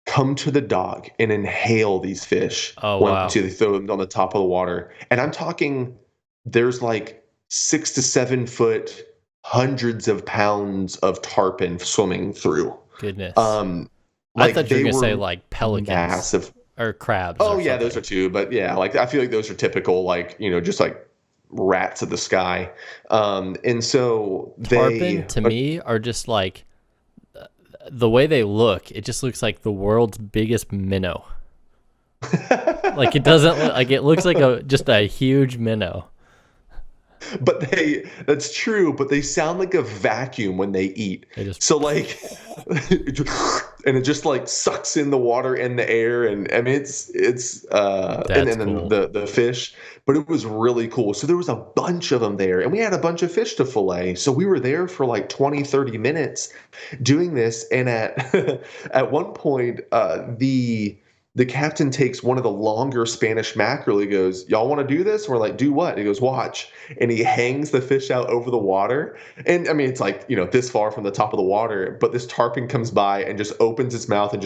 come to the dock and inhale these fish Oh, once wow. you throw them on the top of the water. And I'm talking, there's like 6 to 7 foot. hundreds of pounds of tarpon swimming through. Goodness. Um, I like thought you were they gonna say were like pelicans massive. or crabs Oh or yeah, those are something. two. But yeah, like I feel like those are typical, like just like rats of the sky. And so Tarpon they, to me are just like the way they look. It just looks like the world's biggest minnow. Like it doesn't look like it looks like just a huge minnow. but that's true, but they sound like a vacuum when they eat. They just So like, and it just like sucks in the water and the air, and I mean and that's then cool. the fish, but it was really cool. So there was a bunch of them there, and we had a bunch of fish to fillet. So we were there for like 20-30 minutes doing this, and at at one point, the captain takes one of the longer Spanish mackerel. He goes, "Y'all want to do this?" And we're like, "Do what?" He goes, "Watch." And he hangs the fish out over the water. And I mean, it's like, this far from the top of the water, but this tarpon comes by and just opens its mouth and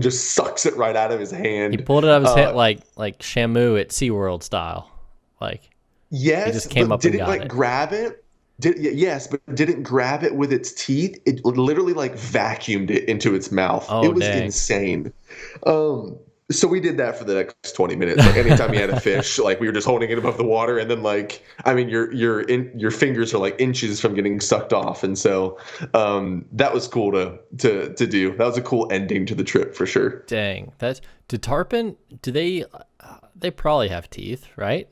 just sucks it right out of his He hand. pulled it out of his hand like Shamu at SeaWorld style. Like he Yes, just came but up and didn't got like it. grab it. Yes, but didn't grab it with its teeth. It literally like vacuumed it into its mouth. Oh It was dang. insane. So we did that for the next 20 minutes. Like anytime you had a fish, like we were just holding it above the water, and then like I mean your fingers are like inches from getting sucked off, and so that was cool to do. That was a cool ending to the trip for sure. Dang. That's do tarpon do they probably have teeth, right?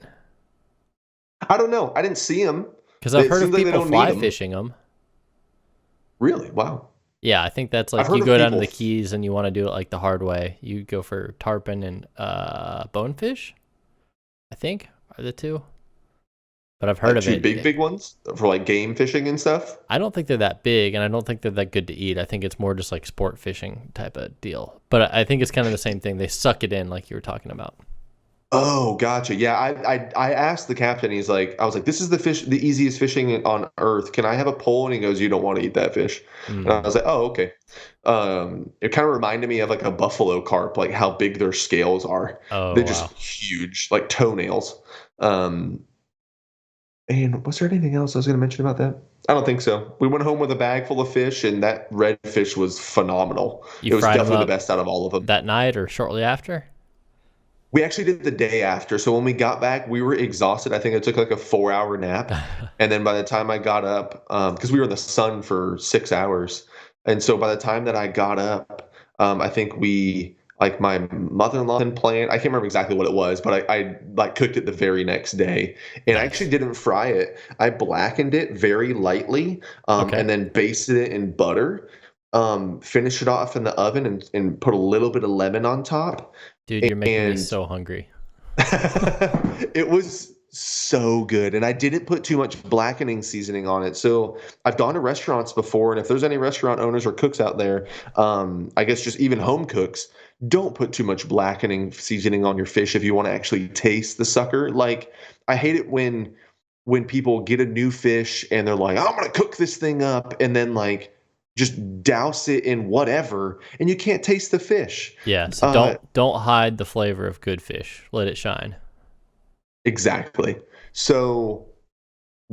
I don't know. I didn't see them. Because I've It heard of seems like they people don't need fly them. fishing them. Really? Wow. Yeah, I think that's I've like heard you of go down to people. the Keys and you want to do it like the hard way. You go for tarpon and bonefish, I think are the two. But I've heard Like of two it. big ones for like game fishing and stuff. I don't think they're that big, and I don't think they're that good to eat. I think it's more just like sport fishing type of deal. But I think it's kind of the same thing. They suck it in, like you were talking about. Oh, gotcha. Yeah, I asked the captain. I was like, "This is the easiest fishing on earth. Can I have a pole?" And he goes, "You don't want to eat that fish." And I Mm. was like, "Oh, okay." It kind of reminded me of like a buffalo carp, like how big their scales are. Oh They're just wow. huge, like toenails. Um, and was there anything else I was going to mention about that? I don't think so. We went home with a bag full of fish, and that redfish was phenomenal. You It was fried them definitely the up best out of all of them. that night or shortly after? We actually did the day after. So when we got back, we were exhausted. I think I took like a 4 hour nap. And then by the time I got up, because we were in the sun for 6 hours. And so by the time that I got up, I think like my mother-in-law and planned, I can't remember exactly what it was, but I like cooked it the very next day. And I actually Nice. didn't fry it. I blackened it very lightly, Okay. and then basted it in butter. Finished it off in the oven and put a little bit of lemon on top. Dude, you're making me And so hungry. it was so good. And I didn't put too much blackening seasoning on it. So I've gone to restaurants before, and if there's any restaurant owners or cooks out there, I guess just even home cooks, don't put too much blackening seasoning on your fish if you want to actually taste the sucker. Like I hate it when people get a new fish and they're like, I'm gonna cook this thing up, and then like just douse it in whatever, and you can't taste the fish. Yeah, so Uh, don't hide the flavor of good fish. Let it shine. Exactly. So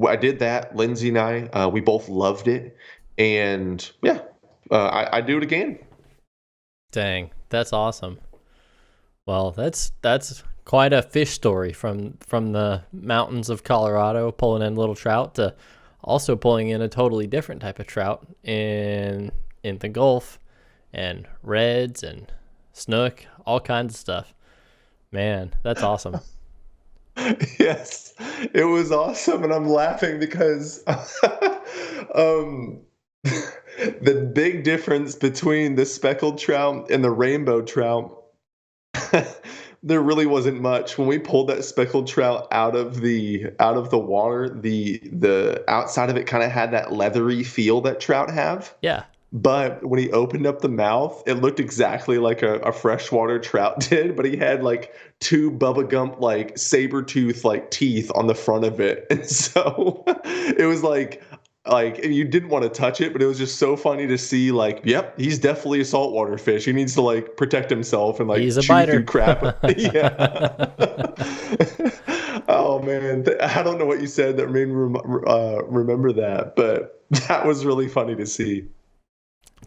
I did that. Lindsay and I, we both loved it, and yeah, I do it again. Dang, that's awesome. Well, that's quite a fish story from the mountains of Colorado pulling in little trout to also pulling in a totally different type of trout in the Gulf and reds and snook, all kinds of stuff. Man, that's awesome. Yes, it was awesome, and I'm laughing because the big difference between the speckled trout and the rainbow trout. There really wasn't much when we pulled that speckled trout out of the water. The outside of it kind of had that leathery feel that trout have. Yeah. But when he opened up the mouth, it looked exactly like a freshwater trout did, but he had like two Bubba Gump like saber tooth like teeth on the front of it. And so it was like and you didn't want to touch it, but it was just so funny to see like, yep, he's definitely a saltwater fish. He needs to like protect himself and like He's a chew through biter. crap. Yeah. Oh man, I don't know what you said that made me remember that, but that was really funny to see.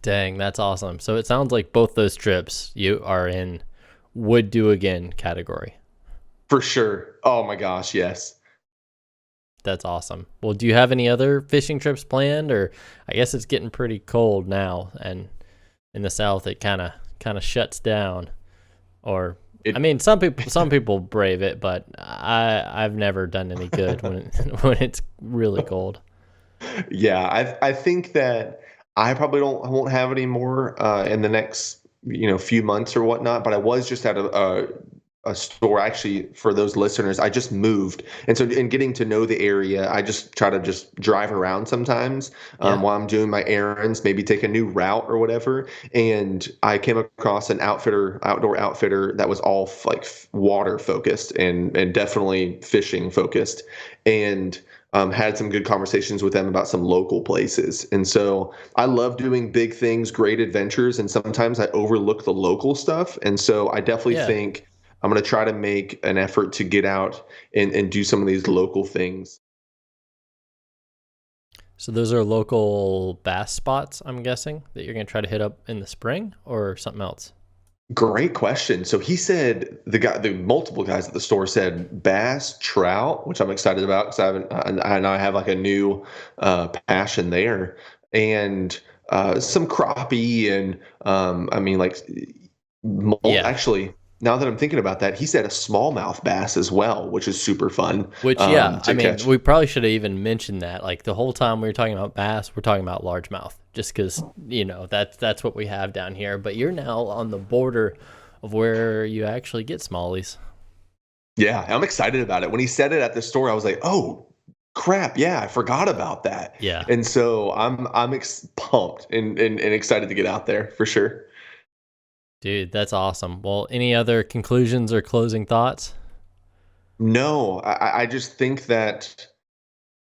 Dang, that's awesome. So it sounds like both those trips you are in would do again category. For sure. Oh my gosh, yes. That's awesome. Well, do you have any other fishing trips planned, or I guess it's getting pretty cold now, and in the South it kind of shuts down. Or I mean, some people brave it, but I've never done any good when it's really cold. Yeah, I think that I won't have any more in the next few months or whatnot. But I was just at a store, actually, for those listeners. I just moved, and so in getting to know the area, I just try to just drive around sometimes while I'm doing my errands, maybe take a new route or whatever. And I came across an outdoor outfitter that was all like water focused and definitely fishing focused, and had some good conversations with them about some local places. And so I love doing big things, great adventures, and sometimes I overlook the local stuff. And so I definitely think I'm going to try to make an effort to get out and do some of these local things. So those are local bass spots, I'm guessing, that you're going to try to hit up in the spring, or something else? Great question. So he said the multiple guys at the store said bass, trout, which I'm excited about because I have like a new passion there, and some crappie, and I mean, like actually, now that I'm thinking about that, he said a smallmouth bass as well, which is super fun. Which, I mean, we probably should have even mentioned that. Like the whole time we were talking about bass, we're talking about largemouth, just because that's what we have down here. But you're now on the border of where you actually get smallies. Yeah, I'm excited about it. When he said it at the store, I was like, oh crap, yeah, I forgot about that. Yeah. And so I'm pumped and excited to get out there for sure. Dude, that's awesome. Well, any other conclusions or closing thoughts? No, I just think that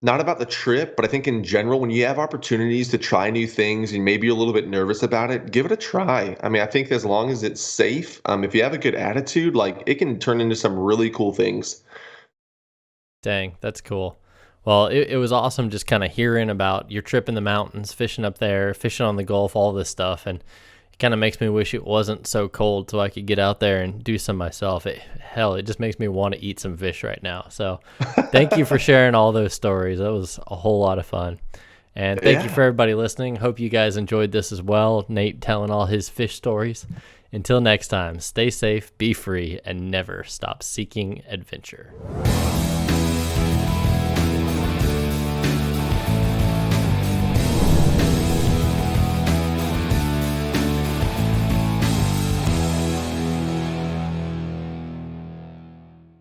not about the trip, but I think in general, when you have opportunities to try new things and maybe you're a little bit nervous about it, give it a try. I mean, I think as long as it's safe, if you have a good attitude, like it can turn into some really cool things. Dang, that's cool. Well, it was awesome just kind of hearing about your trip in the mountains, fishing up there, fishing on the Gulf, all this stuff. And kind of makes me wish it wasn't so cold so I could get out there and do some myself. It just makes me want to eat some fish right now. So thank you for sharing all those stories. That was a whole lot of fun. And thank you for everybody listening. Hope you guys enjoyed this as well. Nate telling all his fish stories. Until next time, stay safe, be free, and never stop seeking adventure.